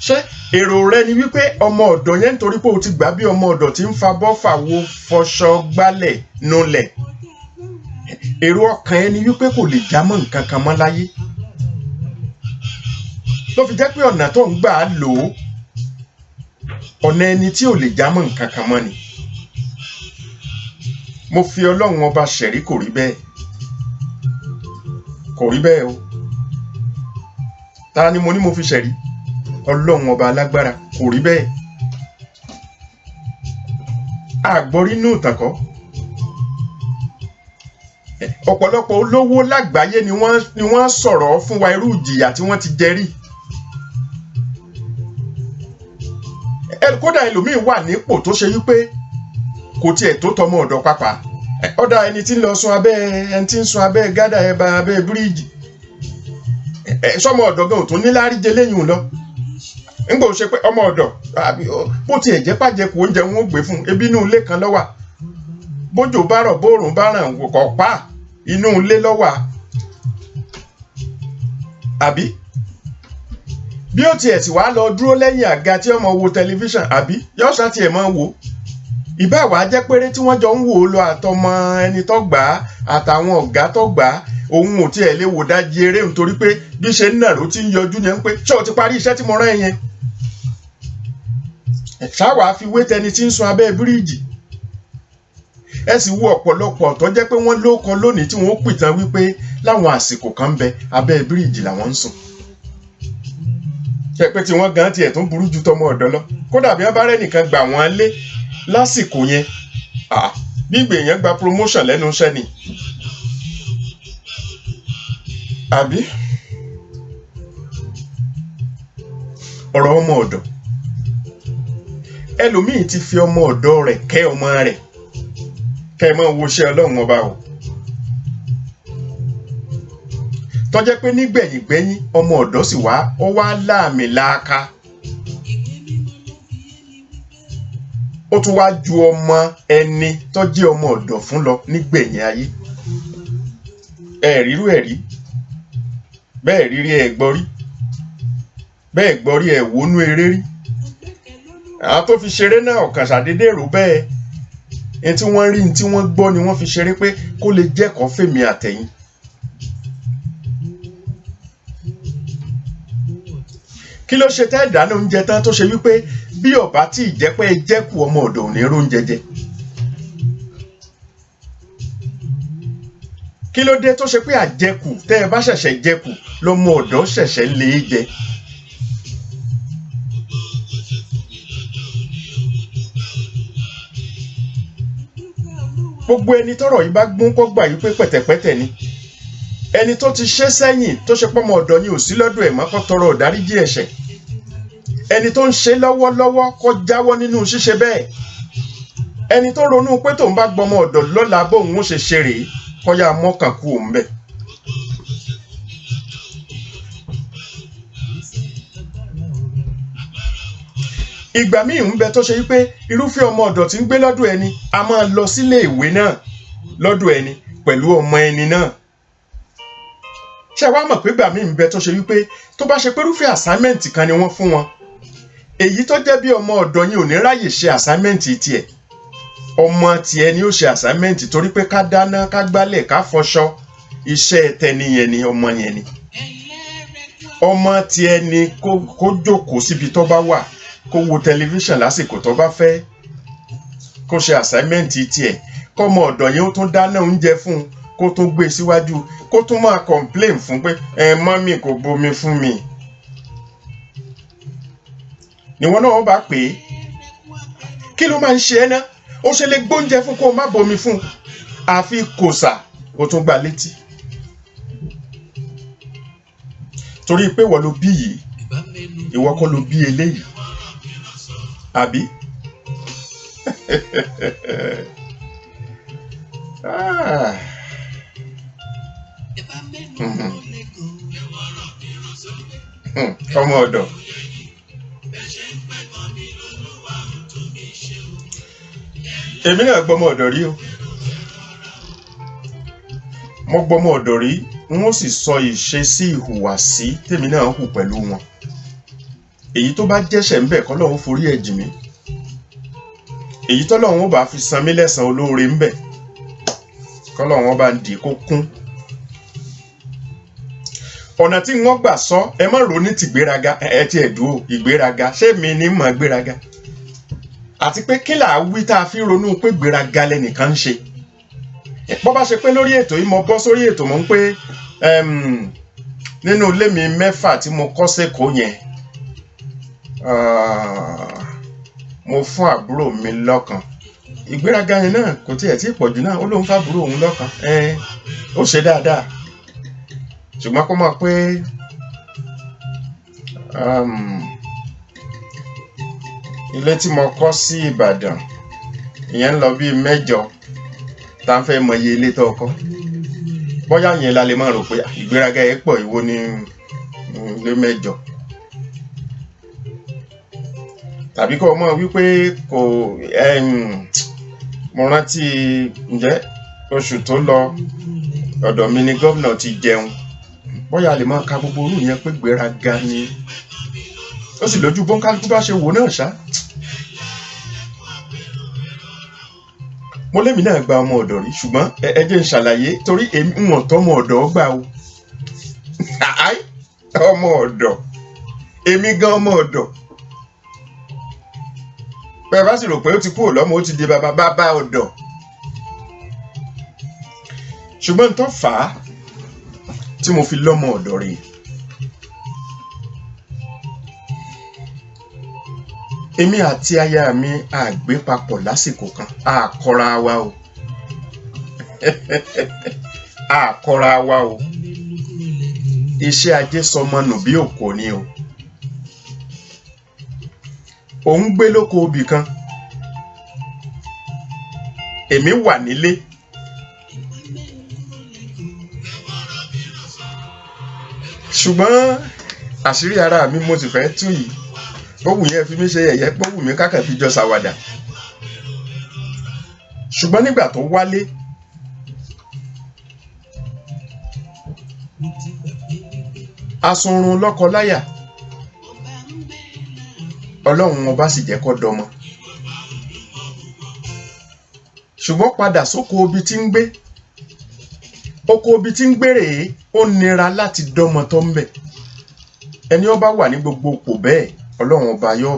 ṣé èrò rẹ ni wípé ọmọ ọ̀dọ̀ yẹn nítorí pé o ti gbà bí ọmọ ọ̀dọ̀ tí ń fa bọ́ fàwo fọṣọ gbálẹ̀ nulẹ̀ èrò ọkàn ẹni wípé kò lè já mọ́ nǹkan kan mọ́ láyé ló fi jẹ́ pé ọ̀nà tó ń gbà á lò ó ọ̀nà ẹni tí ò lè já mọ́ nǹkan kan mọ́ ni. mo fi Ọlọ́run ọba ṣẹ̀rí kò rí bẹ́ẹ̀ o ta ni mo ní mo fi ṣẹ̀rí Ọlọ́run ọba alágbára kò rí bẹ́ẹ̀ àgbọ̀rí inú ìtàkọ́ ọ̀pọ̀lọpọ̀ olówó lágbàáyé ni wọ́n sọ̀rọ̀ fún wa irú ìjìyà tí wọ́n ti jẹ rí kódà ẹlòmíín wà nípò tó ṣe wípé kò tiẹ̀ tó tọmọ ọ̀dọ̀ pápá ọ̀dà ẹni tí ń lọ sùn abẹ́ ẹni tí ń sùn abẹ́ gádà ẹ̀bà abẹ́ bíríìjì sọmọ ọ̀dọ̀ gan ò tún níláárí jẹ lẹ́yìn lọ ńgbà ó ṣe pé ọmọ ọ̀dọ̀ bó tiẹ̀ jẹ́ pàjẹkù oúnjẹ wọn ó gbé fún ebi inú ilé kan lọ́wà bójò bá rọ̀ bóòrùn bá ràn kọ̀ pa inú ilé lọ́wà àbí bí ó tiẹ̀ sì wá lọ dúró lẹ́yìn àga tí ọmọ wo tẹlifíṣàn àbí yọ́sà tiẹ̀ máa wò ìbá wàá jẹ́ péré tí wọ́n jọ ń wò ó lọ àtọmọ ẹni tó gbà á àtàwọn ọ̀gá tó gbà á òun ò tiẹ̀ lè wò dájí eré nítorí pé bí ṣe ń nàró tí ń yọjú yẹn ń pé ṣé o ti parí iṣẹ́ tí mo rán ẹ yẹn ṣáwàá fi wé tẹni tí ń sun abẹ́ bíríìjì ẹ sì wo ọ̀pọ̀lọpọ̀ tó jẹ́ pé wọ́n ló kọ lónìí tí wọ́n pìtàn wípé láwọn àsìkò kan ń bẹ abẹ́ bíríìjì làwọn ń sùn ṣe pé tí wọ́n gan tiẹ̀ tún burú ju tọmọ ọ̀dọ́ lọ kódà bí wọ́n bá rẹ́nìkan gbà wọ́n lé lásìkò yẹn bí ìgbèyàn gba promotion lẹ́nu iṣẹ́ ni àbí ọ̀rọ̀ ọmọ ọ̀dọ̀ ẹlòmíì ti fi ọmọ ọ̀dọ̀ rẹ̀ kẹ́ ọmọ rẹ̀ kẹ́ ẹ máa wo iṣẹ́ Ọlọ́run ọba o tó jẹ́ pé nígbẹ̀yìngbẹ́yìn ọmọ ọ̀dọ̀ sì wá ó wá láàmì láàka ó tún wá ju ọmọ ẹni tó jẹ́ ọmọ ọ̀dọ̀ fún lọ nígbẹ̀yìn ayé ẹ̀rírú ẹ̀rí bẹ́ẹ̀ rírí ẹ̀ gbọ́ rí bẹ́ẹ̀ gbọ́ rí ẹ̀ wónú eré rí àwọn tó fi ṣeré náà ọ̀kàn ṣàdédé rò bẹ́ẹ̀ ẹni tí wọ́n rí ní tí wọ́n gbọ́ ni wọ́n fi ṣeré pé kó lè jẹ́kọ̀ọ́ fèmí àtẹ̀yìn. kí ló ṣe tẹ́ dáná oúnjẹ tán tó ṣe wípé bí ọ̀bá tí ìjẹ́pẹ́ jẹ́kù ọmọ ọ̀dọ̀ ò ní róúnjẹ jẹ kí ló dé tó ṣe pé àjẹkù tẹ́ ẹ bá ṣẹ̀ṣẹ̀ jẹkù lọ́mọ ọ̀dọ́ ṣẹ̀ṣẹ̀ lè jẹ. gbogbo ẹni tọ́rọ̀ yìí bá gbọ́n kó gbà yí pé pẹ̀tẹ̀pẹ̀tẹ̀ ni ẹni tó ti ṣe sẹ́yìn tó ṣe pọ́mọ ọ̀dọ́ ni ò sí lọ́dọ̀ ẹ̀ má kó tọrọ ìdáríjì ẹ̀ṣẹ̀ ẹni tó ń ṣe lọ́wọ́lọ́wọ́ kó jáwọ́ nínú ṣíṣe bẹ́ẹ̀ ẹni tó ronú pé tóun bá gbọmọ ọ̀dọ̀ lọ́la bóun ó ṣe ṣe rèé kó yá mọ́kàn kú òun bẹ́ẹ̀. ìgbà míì ń bẹ tó ṣe wípé irúfẹ́ ọmọ ọ̀dọ̀ tí ń gbé lọ́dọ̀ ẹni a máa lọ sílé ìwé náà lọ́dọ̀ ẹni pẹ̀lú ọmọ ẹni náà. ṣé wàá mọ̀ pé ìgbà míì ń bẹ tó ṣe wípé tó bá ṣe pé irúfẹ́ assignment kan ni wọ́n fún wọn èyí tó jẹ́ bí ọmọ ọ̀dọ̀ yín ò ní ráyè ṣe assignment tiẹ̀ ọmọ tiẹ̀ ni ó ṣe assignment torí pé ká dáná ká gbálẹ̀ ká fọṣọ iṣẹ́ tẹni yẹn ni ọmọ yẹn ni ọmọ tiẹ̀ ni kó jókòó síbi tó bá wà kó wo tẹlifíṣàn lásìkò tó bá fẹ́ kó ṣe assignment tiẹ̀ kọ́mọ ọ̀dọ̀ yẹn ó tún dáná oúnjẹ fún un kó tún gbé síwájú kó tún máa complain fún pé mọ́mì kò bomi fún mi. níwọ̀n náà wọ́n bá pè é kí ló máa ń ṣe ẹ́ ná ó ṣe lè gbóúnjẹ fún kó má bomi fún àfi kòsà ó tún gbà létí torí pé wọ́n ló bí yìí ìwọ kọ́ ló bí eléyìí àbí ọmọ ọ̀dọ̀ èmi náà gbọ́mọ ọ̀dọ̀ rí o mo gbọ́mọ ọ̀dọ̀ rí n ó sì sọ ìṣesí ìhùwàsí tèmi náà hù pẹ̀lú wọn èyí tó bá jẹ́ṣẹ̀ ń bẹ̀ kọ́lọ́hún forí ẹ̀ jì mí èyí tọ́lọ́hún ó bá fi san mí lẹ́san olóore ń bẹ̀ kọ́lọ́hún ó bá ń dì kó kún ọ̀nà tí wọ́n gbà sọ ẹ má ro ní tìgbéraga ẹ ti ẹ̀dùn ìgbéraga ṣé mi ní mọ̀ gbéraga àti pé kí là á wí tá a fi ronú pé gbéraga lẹ́nìkan ń ṣe bọ́ bá ṣe pé lórí ètò yìí mo bọ́ sórí ètò mo ń pé nínú ilé mi 6 tí mo kọ́ sẹ́kọ̀ọ́ yẹn mo fún àbúrò mi lọ́kàn ìgbéraga yẹn náà kò tiẹ̀ tí pọ̀jù náà ó lóun fàbúrò òun lọ́kàn ó ṣe dáadáa ṣùgbọ́n kó mọ̀ pé ilé tí mo kọ́ sí Ìbàdàn ìyẹn ń lọ bíi 8 tá ń fẹ́ mọ iye ilé tó kọ́ bóyá yẹn la lè máa rò pé ìgbéraga yẹn pọ̀ ìwọ ní ilé 8 tàbí kó mọ̀ wípé kò mo rántí ǹjẹ́ oṣù tó lọ ọ̀dọ̀ mi ni gómìnà ti jẹun bóyá lè máa ka gbogbo orú yẹn pé gbéraga ni ó sì lójú bọ́ńkálukú bá ṣe wò náà ṣá. mo lémi náà gba ọmọ ọ̀dọ̀ rí ṣùgbọ́n ẹ jẹ́ n ṣàlàyé torí èmi ń wọ̀n tọ́mọ ọ̀dọ̀ gbà o ọmọ ọ̀dọ̀ èmi gan ọmọ ọ̀dọ̀ bẹ́ẹ̀ bá sì rò pé ó ti kúrò lọ́mọ ó ti di bàbá ọ̀dọ̀ ṣùgbọ́n n tó fà á tí mo fi lọ́mọ ọ̀dọ̀ rèé èmi àti aya mi àgbé papọ̀ lásìkò kan àkọ́ra wa o àkọ́ra wa o iṣẹ́ ajé sọmọ nù bí òkò ni o òun gbé lóko obì kan èmi wà nílé ṣùgbọ́n àṣírí ara mi mo sì fẹ́ tú yìí bówù yẹn fi mí ṣe yẹ̀yẹ́ bówù mí kákà fi jọ ṣàwàdà ṣùgbọ́n nígbà tó wálé asunrun lọ́kọ láyà Ọlọ́run ọba sì jẹ́ kó dọmọ ṣùgbọ́n padà sóko obi tí ń gbé oko obi tí ń gbé rèé ó nira láti dọmọ tó ń bẹ ẹni ó bá wà ní gbogbo òpó bẹ́ẹ̀ Ọlọ́run ọba yóò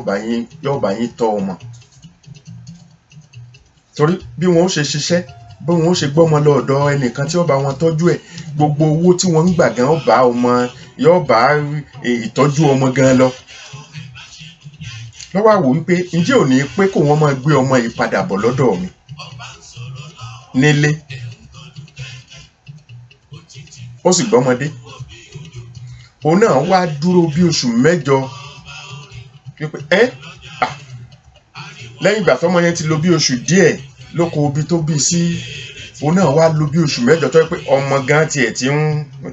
bá yín tọ́ ọmọ torí bí wọn ó ṣe ṣiṣẹ́ bí wọn ó ṣe gbọ́mọ lọ ọ̀dọ̀ ẹnìkan tí ó bá wọn tọ́jú ẹ̀, gbogbo owó tí wọ́n ń gbà gan ó bá ọmọ yóò bá ìtọ́jú ọmọ gan lọ. lọ́wọ́ àwò wípé ǹjẹ́ ò ní pé kó wọ́n máa gbé ọmọ yìí padà bọ̀ lọ́dọ̀ mi nílé. ó sì gbọ́mọdé, òun náà wá dúró bí oṣù 8 wípé lẹ́yìn ìgbà tọ́mọ yẹn ti lò bí oṣù díẹ̀ lóko ibi tó bí sí, òun náà wá lò bí oṣù 8 tó yẹ pé ọmọ gan tiẹ̀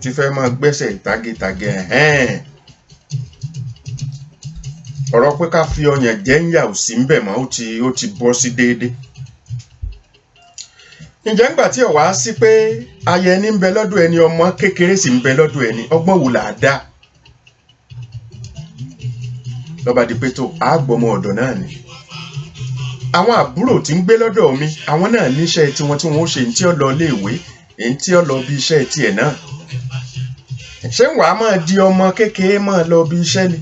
ti fẹ́ máa gbẹ́sẹ̀ tàgétàgé. ọ̀rọ̀ pé ká fi ọyàn jẹ́ ń yà ò sí ń bẹ̀ mọ́, ó ti bọ́ sí déédéé. ǹjẹ́ ńgbà tí ọ̀wá sí pé aya ẹni ń bẹ lọ́dọ̀ ẹni, ọmọ kékeré sì ń bẹ lọ́dọ̀ ẹni, ọgbọ́n wo là á dá? lọ́ba di pé tó àgbọ̀mọ ọ̀dọ̀ náà ni. àwọn àbúrò tí ń gbé lọ́dọ̀ mi, àwọn náà níṣẹ́ tiwọn tí wọ́n ó ṣe, tí ó lọ iléèwé, èyí tí ó lọ bí iṣẹ́ tiẹ̀ náà. ṣé ń wàá máa di ọmọ kékeré máa lọ bí iṣẹ́ ni?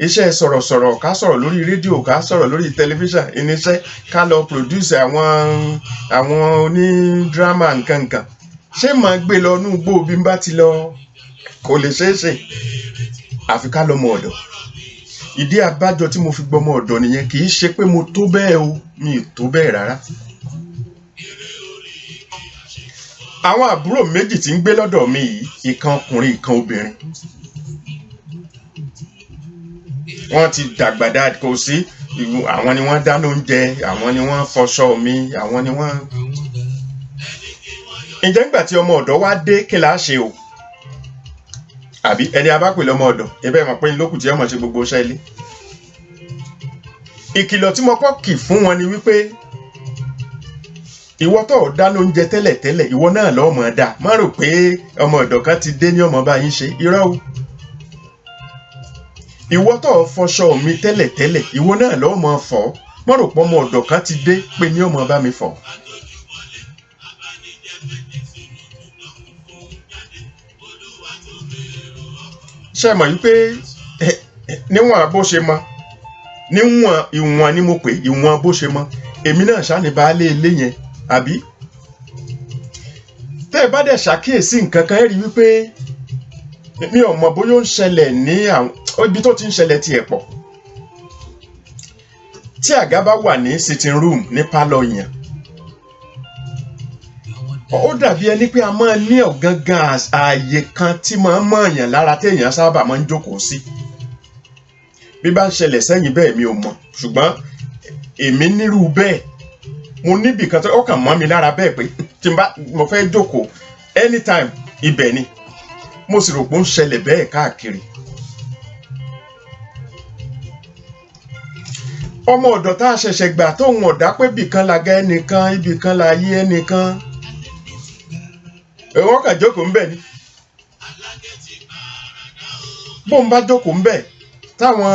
iṣẹ́ sọ̀rọ̀sọ̀rọ̀, ká sọ̀rọ̀ lórí rédíò, ká sọ̀rọ̀ lórí tẹlifíṣàn, iníṣẹ́ ká lọ produce àwọn onídírámà nkankan. ṣé màá gbé lọ inú igbó bí n bá ti lọ? kò lè ṣeé ṣe, àfi ká lọ́mọ ọ̀dọ̀. ìdí abájọ tí mo fi gbọ́mọ ọ̀dọ̀ nìyẹn, kì í ṣe pé mo tó bẹ́ẹ̀ o, mi ò tó bẹ́ẹ̀ rárá. àwọn àbúrò méjì tí ń gbé lọ́dọ̀ mi yìí, ìkan ọkùnrin ìkan obìnrin, wọ́n ti dàgbà dáadáa, kò sí àwọn ni wọ́n dáná oúnjẹ, àwọn ni wọ́n fọṣọ mi, àwọn ni wọ́n. ǹjẹ́ nígbà tí ọmọ ọ̀dọ̀ wá dé, kí la ṣe o? àbí ẹni a bá pè lọ́mọ ọ̀dọ̀, ẹbẹ́ mọ̀ pé lókùn tí ọmọ ṣe gbogbo iṣẹ́ ilé. ìkìlọ̀ tí mo kọ́ kì fún wọn ni wípé ìwọ tó dáná oúnjẹ tẹ́lẹ̀ ìwọ náà lọ́ọ́ mọ̀ dá, má rò pé ọmọ ọ̀dọ̀ kan ti dé ní ọmọ bá yín ṣe, irọ́ o. ìwọ tó fọṣọ mi tẹ́lẹ̀ ìwọ náà lọ́ọ́ mọ̀ fọ̀, má rò pé ọmọ ọ̀dọ̀ kan ti dé pé ní ọmọ bá mi fọ̀. ṣé mọ̀ yí pé níwọ̀n bó ṣe mọ, níwọ̀n ìwọ̀n ni mo pè, ìwọ̀n bó ṣe mọ, èmi náà ṣáà ní baálé ilé yẹn, àbí? tẹ́ ẹ bá dẹ̀ ṣàkíyèsí nǹkan kan, ẹ rí wípé mi ò mọ̀ bóyá ó ń ṣẹlẹ̀ ní ibi tó ti ń ṣẹlẹ̀ tiẹ̀ pọ̀. tí àga bá wà ní sitting room ní pálọ̀ yẹn, ó dàbí ẹni pé a máa ní ọ̀gangan ààyè kan tí máa ń mọ̀ọ̀yàn lára téèyàn sábà máa ń jókòó sí. bí bá ń ṣẹlẹ̀ sẹ́yìn bẹ́ẹ̀ mi ò mọ̀, ṣùgbọ́n èmi nírú bẹ́ẹ̀, mo níbì kan tó ọkàn mọ́ mi lára bẹ́ẹ̀ pé tí mo fẹ́ jókòó anytime ibẹ̀ ni. mo sì rò pé ó ń ṣẹlẹ̀ bẹ́ẹ̀ káàkiri. ọmọ ọ̀dọ̀ tá a ṣẹ̀ṣẹ̀ gbà tóun ọ̀dá pé bìkan làga ẹnìkan, ibìkan láyé ẹnìkan, wọ́n kàn jókòó ńbẹ̀ ni. bóun bá jókòó ńbẹ̀ táwọn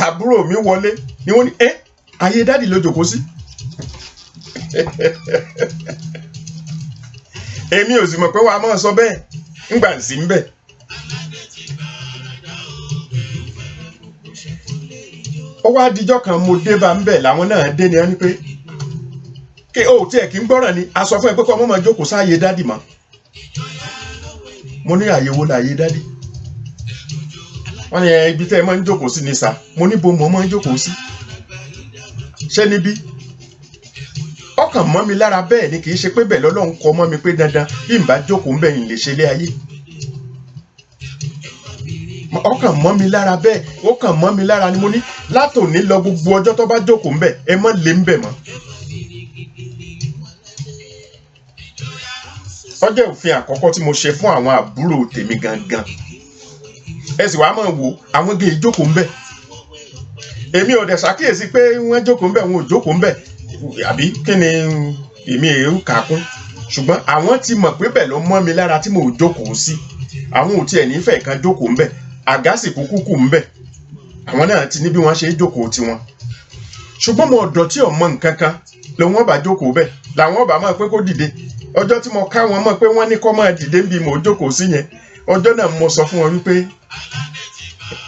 àbúrò mi wọlé ni wọ́n ní ayé dádì ló jókòó sí. èmi ò sì mọ̀ pé wàá máa sọ bẹ́ẹ̀ ńgbà sí ńbẹ̀. ó wá dijọ́ kan mo dé bá ńbẹ̀ làwọn náà dé ni wọ́n ní pé kí o tiẹ̀ kí ń gbọ́ràn ni, a sọ fún ẹ pé kọ́ ọmọ máa jókòó sáàyè dádì mọ́. mo ní àyè wo láàyè dádì? wọ́n ní ibi tẹ́ ẹ máa ń jókòó sí ni sà. mo ní bo mo máa ń jókòó sí? ṣé níbí? ọkàn mọ́ mi lára bẹ́ẹ̀ ni, kì í ṣe pé bẹ́ẹ̀ lọ́lọ́run kọ mọ́ mi pé dandan bí n bá jókòó ń bẹ̀ yìí lè ṣe ilé ayé. ọkàn mọ́ mi lára bẹ́ẹ̀, ó kàn mọ́ mi lára ni. mo ní látòní lọ gbogbo ọjọ́ tó bá jókòó ń bẹ̀ ẹ mọ́ lé ń bẹ̀ mọ́. ọjọ́ òfin àkọ́kọ́ tí mo ṣe fún àwọn àbúrò tèmi gangan. ẹ sì wá máa wò àwọn gé ìjókòó ńbẹ̀. èmi ò dẹ̀ ṣàkíyèsí pé wọ́n jókòó ńbẹ̀ wọn ò jókòó ńbẹ̀, àbí kí ni èmi èrú kàkún. ṣùgbọ́n àwọn ti mọ̀ pé bẹ́ẹ̀ ló mọ́ mi lára tí mo ò jókòó sí. àwọn ò tiẹ̀ nífẹ̀ẹ́ kan jókòó ńbẹ̀, àga sì kúkú kù ńbẹ̀. àwọn náà ti ní bí wọ́n ṣe jókòó tiwọn. ṣùgbọ́n mo ọ̀dọ̀ tí ò mọ nǹkan kan lòun ọba jókòó bẹ́ẹ̀ làwọn ọba máa pé kó dìde. ọjọ́ tí mo ká wọn mọ̀ pé wọ́n ní kó máa dìde bí mo jókòó sí yẹn, ọjọ́ náà mo sọ fún wọn wípé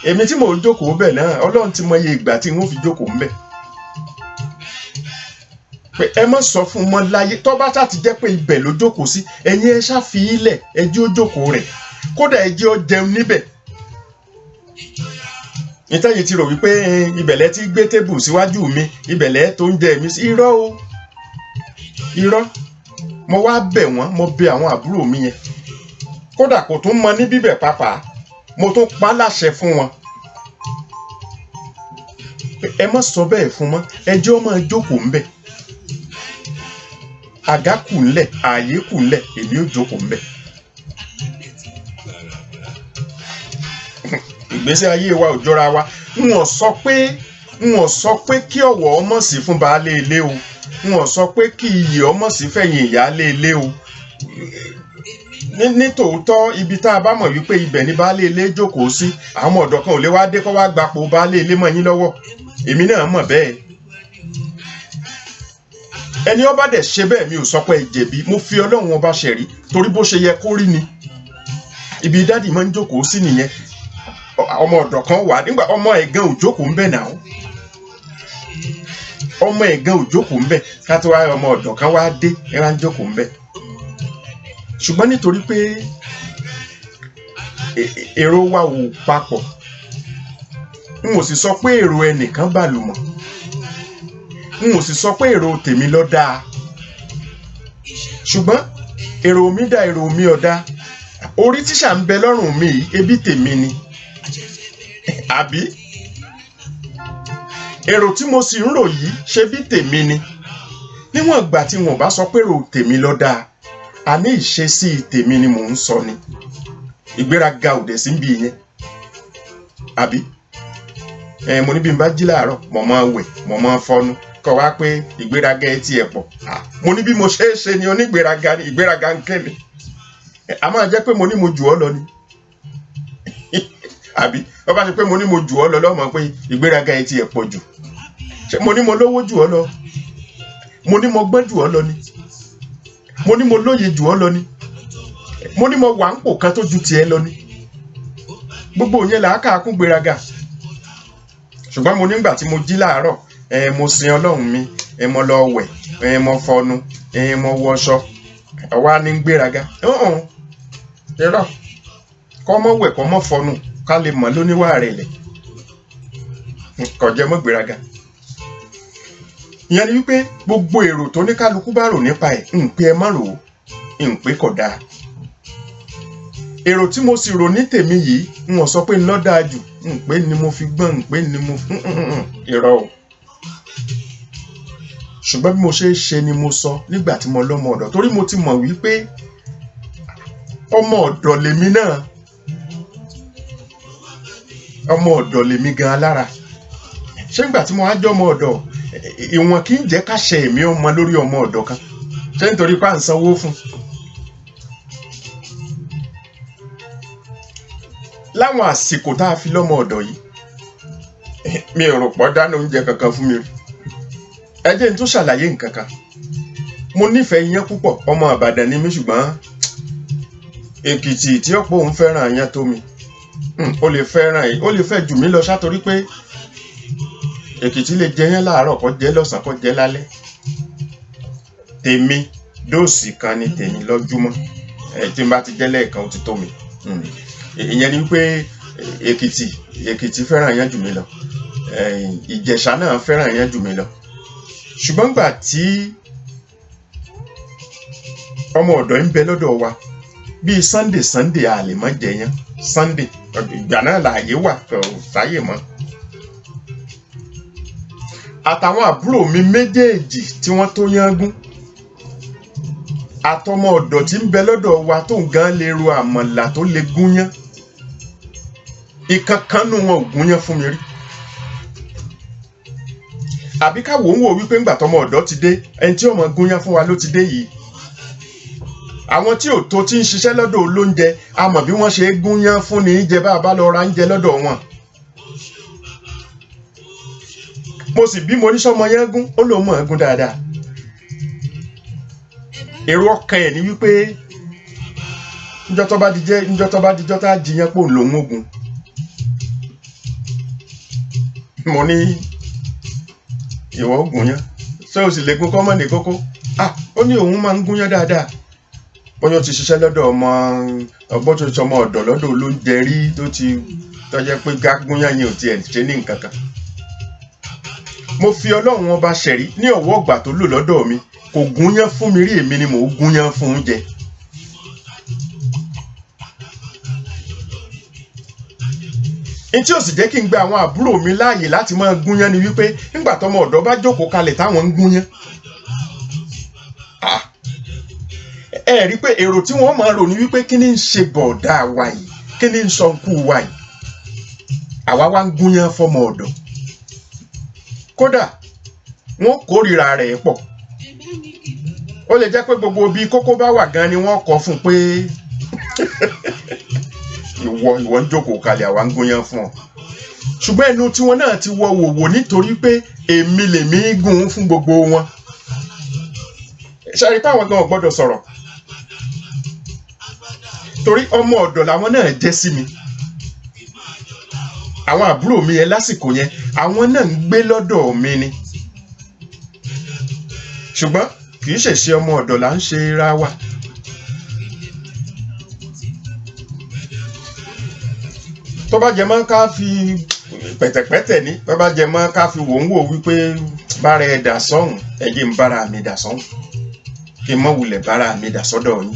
èmi tí mo jókòó bẹ̀ náà Ọlọ́run ti mọ iye ìgbà tí wọ́n fi jókòó ńbẹ̀. pé ẹ má sọ fún mọ́ láyé tó bá ṣáà ti jẹ́ pé ibẹ̀ ló jókòó sí ẹ̀yin ẹ ṣáà fi ilẹ̀ ẹ jẹ́ ó jókòó rẹ̀ kódà ẹ jẹ́ ó jẹun níbẹ̀. ìtẹ́yìn ti rò wípé ibẹ̀lẹ̀ ti gbé tébù síwájú mi ibẹ̀lẹ̀ tó ń jẹ mi sí irọ́ o irọ́ mo wá bẹ̀ wọ́n mo bẹ̀ àwọn àbúrò mi yẹn kódà kò tún mọ ní bíbẹ̀ pàápàá mo tún pa láṣẹ fún wọn ẹ má sọ bẹ́ẹ̀ fún mọ́ ẹ jẹ́ ó máa jókòó ńbẹ̀ àga kù ńlẹ̀ ààyè kù ńlẹ̀ èmi ò jókòó ńbẹ̀. ìgbésí ayé wa ò jọra wa n ò sọ pé kí ọ̀wọ̀ ọmọ sí fún baálé ilé o n ò sọ pé kí iyì ọmọ sí fẹ̀yìn ìyáálé ilé o ní tòótọ́ ibi tá a bá mọ̀ wípé ibẹ̀ ni baálé ilé jókòó sí àwọn ọ̀dọ́ kan ò lè wá dé kó wá gbapò baálé ilé mọ́ yín lọ́wọ́ èmi náà mọ̀ bẹ́ẹ̀ ẹni ó bá dẹ̀ ṣe bẹ́ẹ̀ mi ò sọ pé ẹ jẹ̀bi mo fi Ọlọ́run ọba ṣẹ̀rí torí bó ṣe yẹ kó rí ni ibi dádì máa ń jókòó sí nìyẹn ọmọ ọ̀dọ̀ kan wà nígbà ọmọ ẹ̀gán ò jókòó ń bẹ̀ náà ọmọ ẹ̀gán ò jókòó ń bẹ̀ ká tó wá ọmọ ọ̀dọ̀ kan wá dé ẹ wá ń jókòó ń bẹ̀ ṣùgbọ́n nítorí pé èrò wa ò papọ̀ n ò sì sọ pé èrò ẹnìkan bàlùmọ̀ n ò sì sọ pé èrò tèmi ló dáa ṣùgbọ́n èrò mi dá èrò mi ò dá orí tíṣà ń bẹ lọ́rùn mi yìí ebi tèmi ni àbí èrò tí mo sì ń rò yìí ṣe bí tèmi ni níwọ̀n ìgbà tí wọn bá sọ pé èrò tèmi ló dáa àní ìṣesí tèmi ni mò ń sọ ni ìgbéraga ò dẹ̀ sí ń bí yẹn àbí mo ní bí n bá jí láàárọ̀ mo máa wẹ̀ mo máa fọnu kọ wá pé ìgbéraga ẹ tiẹ̀ pọ̀ mo ní bí mo ṣe é ṣe ni onígbéraga ni ìgbéraga ń kẹ́mi a máa jẹ́ pé mo ní mo jù ọ́ lọ ni àbí wọ́n bá ṣe pé mo ní mo jù ọ́ lọ lọ́mọ pé ìgbéraga ẹ tiẹ̀ pọ̀ jù mo ní mo lówó jù ọ́ lọ mo ní mo gbọ́n jù ọ́ lọ ni mo ní mo lóye jù ọ́ lọ ni mo ní mo wà ń pò kan tó ju tiẹ̀ lọ ni gbogbo yẹn là á kà á kún gbéraga ṣùgbọ́n mo nígbà tí mo jí láàárọ̀ mo sin Ọlọ́run mi mo lọ wẹ̀ mo fọnu mo wọṣọ wá ní gbéraga irọ́ kọ́ mọ́ wẹ̀ kọ́ mọ́ fọnu ká lè mọ̀ lóníwà rẹ̀ lẹ̀ kò jẹ́ mọ́ gbéraga ìyẹn ni wípé gbogbo èrò tó ní kálukú bá rò nípa ẹ̀ ń pé ẹ má rò ó ń pé kò dáa èrò tí mo sì rò ní tèmi yìí ń wọ́n sọ pé ń lọ́ dáa jù ń pé ni mo fi gbọ́n ń pé ni mo fi irọ́ o ṣùgbọ́n bí mo ṣe é ṣe ni mo sọ nígbà tí mo lọ́mọ ọ̀dọ̀ torí mo ti mọ̀ wípé ọmọ ọ̀dọ̀ lèmi náà ọmọ ọ̀dọ̀ lèmi gan alára ṣé nígbà tí mo wá jọ́ ọmọ ọ̀dọ̀ ìwọ̀n kì í jẹ́ káṣẹ èmi ọmọ lórí ọmọ ọ̀dọ̀ kan ṣé nítorí pé à ń sanwó fún láwọn àsìkò tá a fi lọ́mọ ọ̀dọ̀ yìí mi ò rò pọ̀ dáná oúnjẹ kankan fún mi rí ẹ jẹ́ n tún ṣàlàyé nǹkan kan mo nífẹ̀ẹ́ iyán púpọ̀ ọmọ Ìbàdàn ni mí ṣùgbọ́n Èkìtì tí ọ̀pọ̀ òun fẹ́ràn iyán tó mi ó lè fẹ́ jù mí lọ sátorí pé Èkìtì lè jẹ yán láàárọ̀ kó jẹ lọ́sàn kó jẹ lálẹ́ tèmi dóòsì kan ni tèmi lọ́júmọ́ tí n bá ti jẹ́ lẹ́ẹ̀kan ó ti tó mi ìyẹn ni wípé Èkìtì fẹ́ràn iyán jù mí lọ Ìjẹ̀ṣà náà fẹ́ràn iyán jù mí lọ ṣùgbọ́n gbà tí ọmọ ọ̀dọ̀ ń bẹ lọ́dọ̀ wa bíi Sunday a lè má jẹ yán Sunday ìgbà náà láàyè wà kò sáyè mọ́ àtàwọn àbúrò mi méjèèjì tí wọ́n tó yángún àtọmọ ọ̀dọ̀ tí ń bẹ lọ́dọ̀ wa tó ń gan lè ro àmàlà tó lè gúnyán ìkankanú wọn ò gúnyán fún mi rí àbí káwò ń wò wípé ńgbà tọmọ ọ̀dọ̀ ti dé ẹni tí ọmọ gúnyán fún wa ló ti dé yìí àwọn tí ò tó tí ń ṣiṣẹ́ lọ́dọ̀ olóúnjẹ a mọ̀ bí wọ́n ṣe gúnyán fún ní jẹ bá a bá lọ ra oúnjẹ lọ́dọ̀ wọn mo sì bí mo ní sọmọ yẹn gún ó lóun mọ̀ ẹ́ gún dáadáa èrò ọkàn ẹ̀ ní wípé níjọ́ tó bá dijọ́ tá a jiyàn pò ń lòun ogun mo ní ìwọ ogun yẹn ṣé o sì lè gún kọ́mọ́ ní kókó ó ní òun máa ń gúnyán dáadáa bọ́yọ̀ ti ṣiṣẹ́ lọ́dọ̀ ọmọ ọgbọ́tòtò ọmọ ọ̀dọ̀ lọ́dọ̀ olóúnjẹ rí tó ti tọ́jẹ́ pé gágúnyán yẹn ò tiẹ̀ ṣe ní nǹkan kan mo fi Ọlọ́run ọba ṣẹ̀rí ní ọ̀wọ́ ọ̀gbà tó lò lọ́dọ̀ mi kò gúnyán fún mi rí, èmi ni mò ń gúnyán fún oúnjẹ. n tí ò sì jẹ́ kí n gba àwọn àbúrò mi láàyè láti máa gúnyán ni wípé nígbà tọmọ ọ̀dọ́ bá jókòó kalẹ̀ táwọn ń gúnyán ẹ rí pé èrò tí wọ́n máa rò ní wípé kí ni ń ṣe bọ̀ọ̀dá wa yìí, kí ni ń sọ nkú wa yìí, àwa wá ń gúnyán fọmọ ọ̀dọ̀. Kódà wọ́n kórìíra rẹ̀ pọ̀, ó lè jẹ́ pé gbogbo bí kókó bá wà gan ni wọ́n kọ fún pé ìwọ ń jókòó kalẹ̀ àwa ń gúnyán fún ọ. Ṣùgbọ́n ẹnu tiwọn náà ti wọ wòwò nítorí pé èmi lèmi gún fún gbogbo wọn. Ṣàrí táwọn gan ò gbọ́dọ̀ sọ̀rọ̀ torí ọmọ ọ̀dọ̀ làwọn náà jẹ́ sí mi. Àwọn àbúrò mi yẹn lásìkò yẹn àwọn náà ń gbé lọ́dọ̀ mi ni. Ṣùgbọ́n kì í ṣèṣe ọmọ ọ̀dọ̀ là ń ṣe ra wa. Tó bá jẹ mọ́ ká fi pẹ̀tẹ̀pẹ̀tẹ̀ ní, tó bá jẹ mọ́ ká fi wò ń wò wípé bára ẹ̀ dà sọ́hùn ẹ̀jẹ̀ ń bára mi dà sọ́hùn kí n mọ̀ wulẹ̀ bára mi dà sọ́dọ̀ yín.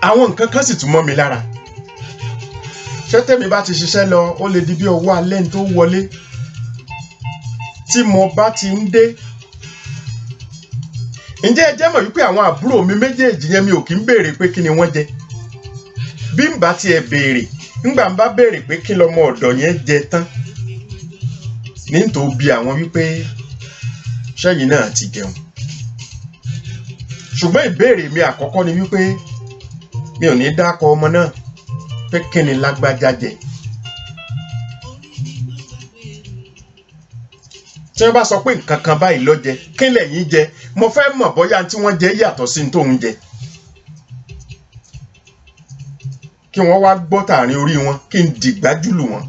Àwọn nǹkan kan sì tún mọ́ mi lára. Ṣé tèmi bá ti ṣiṣẹ́ lọ ó lè di bí ọwọ́ alẹ́ tó wọlé tí mo bá ti ń dé. Ǹjẹ́ ẹ jẹ́ mọ̀ wípé àwọn àbúrò mi méjèèjì yẹn mi ò kí ń béèrè pé kí ni wọ́n jẹ. Bí n bá tiẹ̀ béèrè, ńgbà ń bá béèrè pé kí lọmọ ọ̀dọ̀ yẹn jẹ tán nítorí bí àwọn wípé ṣẹ́yìn náà ti jẹun. Ṣùgbọ́n ìbéèrè mi àkọ́kọ́ ni wípé mi ò ní dákọ ọmọ náà pé kí ni lágbájá jẹ. Tí wọ́n bá sọ pé nǹkan kan báyìí ló jẹ, kí lẹ̀yin jẹ? Mo fẹ́ mọ̀ bóyá tí wọ́n jẹ yàtọ̀ sí tóun jẹ. Kí wọ́n wá gbọ́ tààrin orí wọn, kí n dìgbájúlù wọn.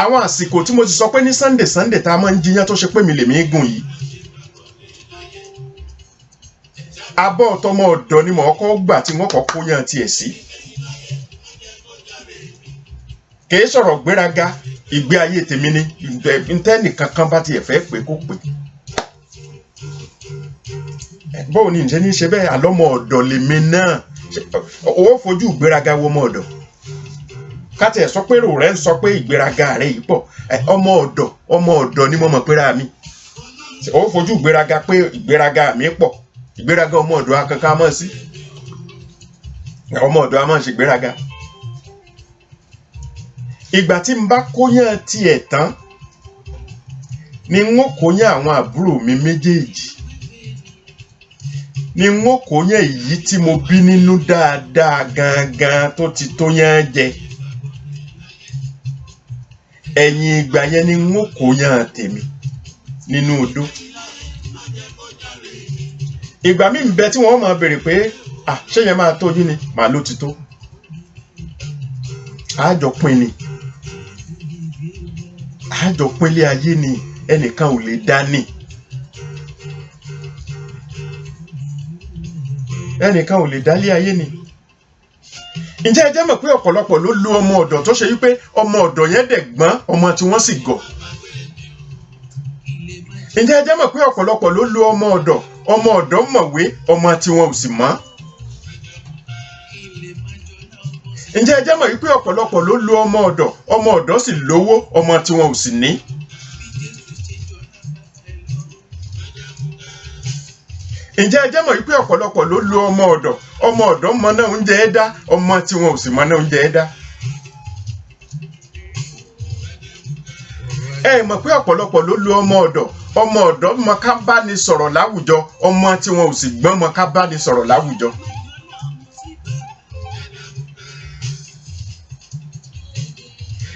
Àwọn àsìkò tí mo ti sọ pé ní Sunday tá a máa ń jiyàn tó ṣe pé mi lèmi gùn yìí. Abọ́ ọ̀tọ́mọ ọ̀dọ̀ ni mo kọ́ gbà tí wọ́n kọ́ kó yàn tiẹ̀ sí. Kì í sọ̀rọ̀ gbéraga, ìgbé ayé tèmi ni ntẹ́nì kankan bá tiẹ̀ fẹ́ pé kó pé. Bóun ni ǹjẹ́ ní ṣe bẹ́ẹ̀ àlọ́mọ ọ̀dọ̀ lèmi náà. Ó fojú ìgbéraga wo ọmọ ọ̀dọ̀. Káti ẹ̀ sọ pé rò rẹ̀ ń sọ pé ìgbéraga rẹ̀ yìí pọ̀. Ọmọ ọ̀dọ̀ ni mo mọ̀ péra mi. Ó fojú ìgbéraga pé ìgbéraga mi pọ̀. Ìgbéraga ọmọ ọ̀dọ̀ akankan mọ̀ sí. Ọmọ ọ̀dọ̀ a máa ń ṣe ìgbéraga. Ìgbà tí n bá kóyàn tiẹ̀ tán ni n ó kóyàn àwọn àbúrò mi méjèèjì. Ni n ó kóyàn èyí tí mo bí nínú dáadáa gangan tó ti tó yán jẹ. Ẹ̀yìn ìgbà yẹn ni n ó kóyàn tèmi nínú odó. Ìgbà mi ń bẹ tí wọ́n máa béèrè pé ṣé yẹn máa tó yín ni? Màá ló ti tó. Àjọ pín ni. Àjọ pínlé ayé ni, ẹnìkan ò lè dá ní. Ẹnìkan ò lè dálé ayé ni. Ǹjẹ́ ẹ jẹ́ mọ̀ pé ọ̀pọ̀lọpọ̀ ló lo ọmọ ọ̀dọ̀ tó ṣe wípé ọmọ ọ̀dọ̀ yẹn dẹ̀ gbọ́n, ọmọ tí wọ́n sì gọ̀. Ǹjẹ́ ẹ jẹ́ mọ̀ pé ọ̀pọ̀lọpọ̀ ló lo ọmọ ọ̀dọ̀ mọ̀wé, ọmọ tí wọn ò sì mọ̀. Ǹjẹ́ ẹ jẹ́ mọ̀ wípé ọ̀pọ̀lọpọ̀ ló lo ọmọ ọ̀dọ̀ sì lówó, ọmọ tí wọn ò sì ní. Ǹjẹ́ ẹ jẹ́ mọ̀ wípé ọ̀pọ̀lọpọ̀ ló lo ọmọ ọ̀dọ̀ mọ náà oúnjẹ ẹ dá, ọmọ tí wọn ò sì mọ náà oúnjẹ ẹ dá. Ẹ mọ̀ pé ọ̀pọ̀lọpọ̀ ló lo ọmọ ọ̀dọ̀ mọ ká bá ní sọ̀rọ̀ láwùjọ, ọmọ tí wọn ò sì gbọ́n mọ ká bá ní sọ̀rọ̀ láwùjọ.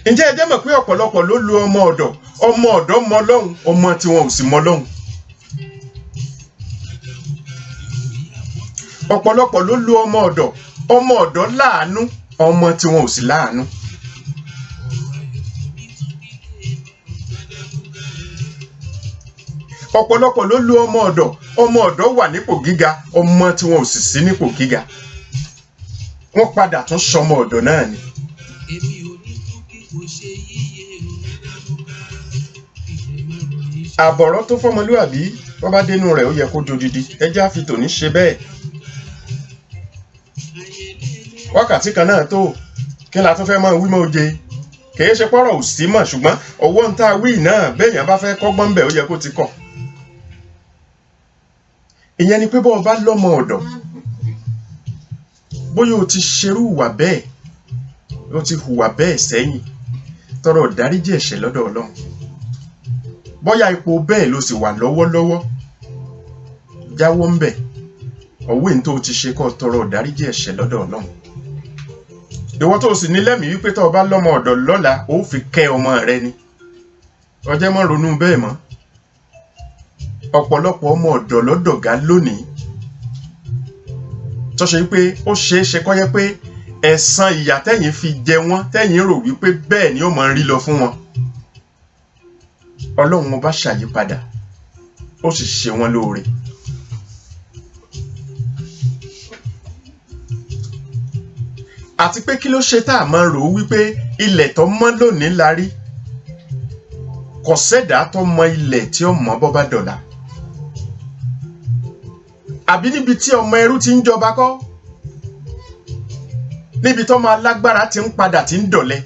Ǹjẹ́ ẹ jẹ́ mọ̀ pé ọ̀pọ̀lọpọ̀ ló lo ọmọ ọ̀dọ̀ mọ Ọlọ́hun, ọmọ tí wọn ò sì mọ Ọlọ́hun. Ọ̀pọ̀lọpọ̀ ló lo ọmọ ọ̀dọ̀ láàánú, ọmọ tí wọn ò sì láàánú. ọ̀pọ̀lọpọ̀ ló lu ọmọ ọ̀dọ̀ wà nípò gíga, ọmọ tí wọn ò sì sí nípò gíga, wọ́n padà tún sọmọ ọ̀dọ̀ náà ni. àbọ̀rọ̀ tó fọmọlúwàbí wọ́n bá dénú rẹ̀ ó yẹ kó dodidi. ẹjẹ́ àfi tòní ṣe bẹ́ẹ̀. wákàtí kan náà tó kí la tún fẹ́ máa wí mọ́ oje. kìí ṣe pọ́rọ̀ ò sí mọ̀, ṣùgbọ́n ọwọ́ ń tá a wí náà béèyàn bá fẹ́ kọ́gbọ́n bẹ̀ ó yẹ kó ti kọ̀. ìyẹn ni pé bọ́ ọ bá lọ́mọ ọ̀dọ̀, bóyá o ti ṣerú ìwà bẹ́ẹ̀, o ti hùwà bẹ́ẹ̀ sẹ́yìn, tọrọ ìdáríjì ẹ̀ṣẹ̀ lọ́dọ̀ Ọlọ́run. bóyá ipò bẹ́ẹ̀ ló sì wà lọ́wọ́lọ́wọ́, jáwọ́ ń bẹ̀, ọ̀wé ní tó ti ṣe kó tọrọ ìdáríjì ẹ̀ṣẹ̀ lọ́dọ̀ Ọlọ́run. ìwọ tó sì ní lẹ́mìí wípé tó o bá lọ́mọ ọ̀dọ̀ lọ́la ó fi kẹ́ ọmọ rẹ ni, ọjẹ́ mọ́ ronú bẹ́ẹ̀ mọ́. ọ̀pọ̀lọpọ̀ ọmọ ọ̀dọ̀ lọ́dọ̀gá lónìí tó ṣe wípé ó ṣeé ṣe kó yẹ pé ẹ̀san ìyà tẹ́yìn fi jẹ wọ́n, tẹ́yìn rò wípé bẹ́ẹ̀ ni ó máa ń rí lọ fún wọn, Ọlọ́run ọba ṣàyípadà ó sì ṣe wọ́n lóore. àti pé kí ló ṣe tá a máa rò ó wípé ilẹ̀ tó mọ́ lónìí la rí, kò sẹ́dá tó mọ ilẹ̀ tí ó mọ́ bọ́ bá dọ̀la. àbí níbi tí ọmọ ẹrú ti ń jọba kọ́, níbi tó máa lágbára ti ń padà ti ń dọ̀lẹ.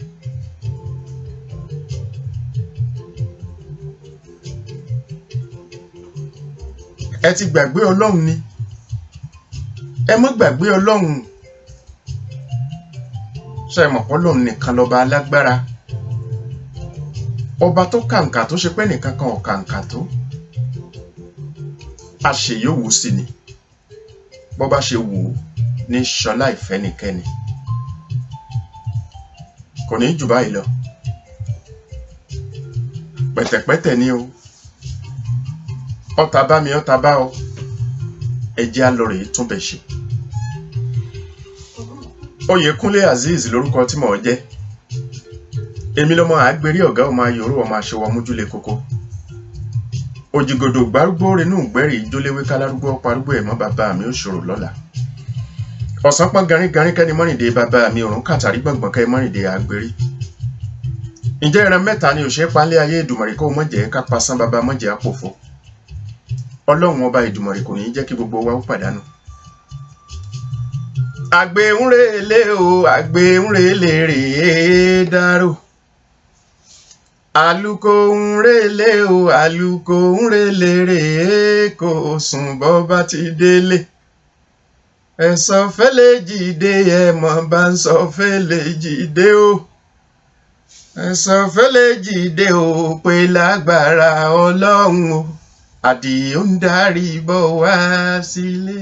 ẹ ti gbàgbé Ọlọ́run ni, ẹ má gbàgbé Ọlọ́run. ṣé ẹ mọ̀ pé Ọlọ́run nìkan lọ́ba alágbára, ọba tó kàǹkà tó ṣe pé nìkan kan ò kàǹkà tó. àṣeyọ̀wò sí ni, bọ́ bá ṣe wò ó ní ṣọlá ìfẹ́ nìkẹ́ni, kò ní jù báyìí lọ. pẹ̀tẹ̀pẹ̀tẹ̀ ni o, ọ̀tá bá mi ọ̀tá bá ọ, ẹ jẹ́ á lọ rèé tún bẹ̀ ṣe. Oyèkúnlé Azeez lórúkọ tí mò ń jẹ́. èmi lọmọ àgbérí ọ̀gá ọmọ ayòrò ọmọ aṣọwọ́ mójúlé kókó. òjìgòdò gbárùgbó renú gbẹ́rì ìjóléwé kálárúgbó parúgbó ẹ̀mọ́ bàbá mi ó ṣòro lọ́la. ọ̀sán pọ́n garígarí kẹ́ni mọ́rìndé bàbá mi òrùn kàtàrí gbọ̀ngbọ̀n kẹ́ mọ́rìndé àgbérí. ǹjẹ́ ìran mẹ́ta ni òṣèré palẹ́ ayé Èdùmàrè kó mọ̀jẹ̀ ká pasán bàbá mọ̀jẹ̀ àpòfo. Ọlọ́run ọba Èdùmàrè kò ní í jẹ́ kí gbogbo wa ó pàdánù. àgbéhùnrèlé o àgbéhùnrèlé rèé dárò. àlùkòhùnrèlé o àlùkòhùnrèlé rèé kò sùn bọ́ bá ti délé. ẹ̀sọ́ fẹ́lẹ́ jìde ẹ̀mọ́ bá ń sọ fẹ́lẹ́ jìde o. ẹ̀sọ́ fẹ́lẹ́ jìde o pé lágbára Ọlọ́run o. àdìó ń darí bọ̀ wá sílé.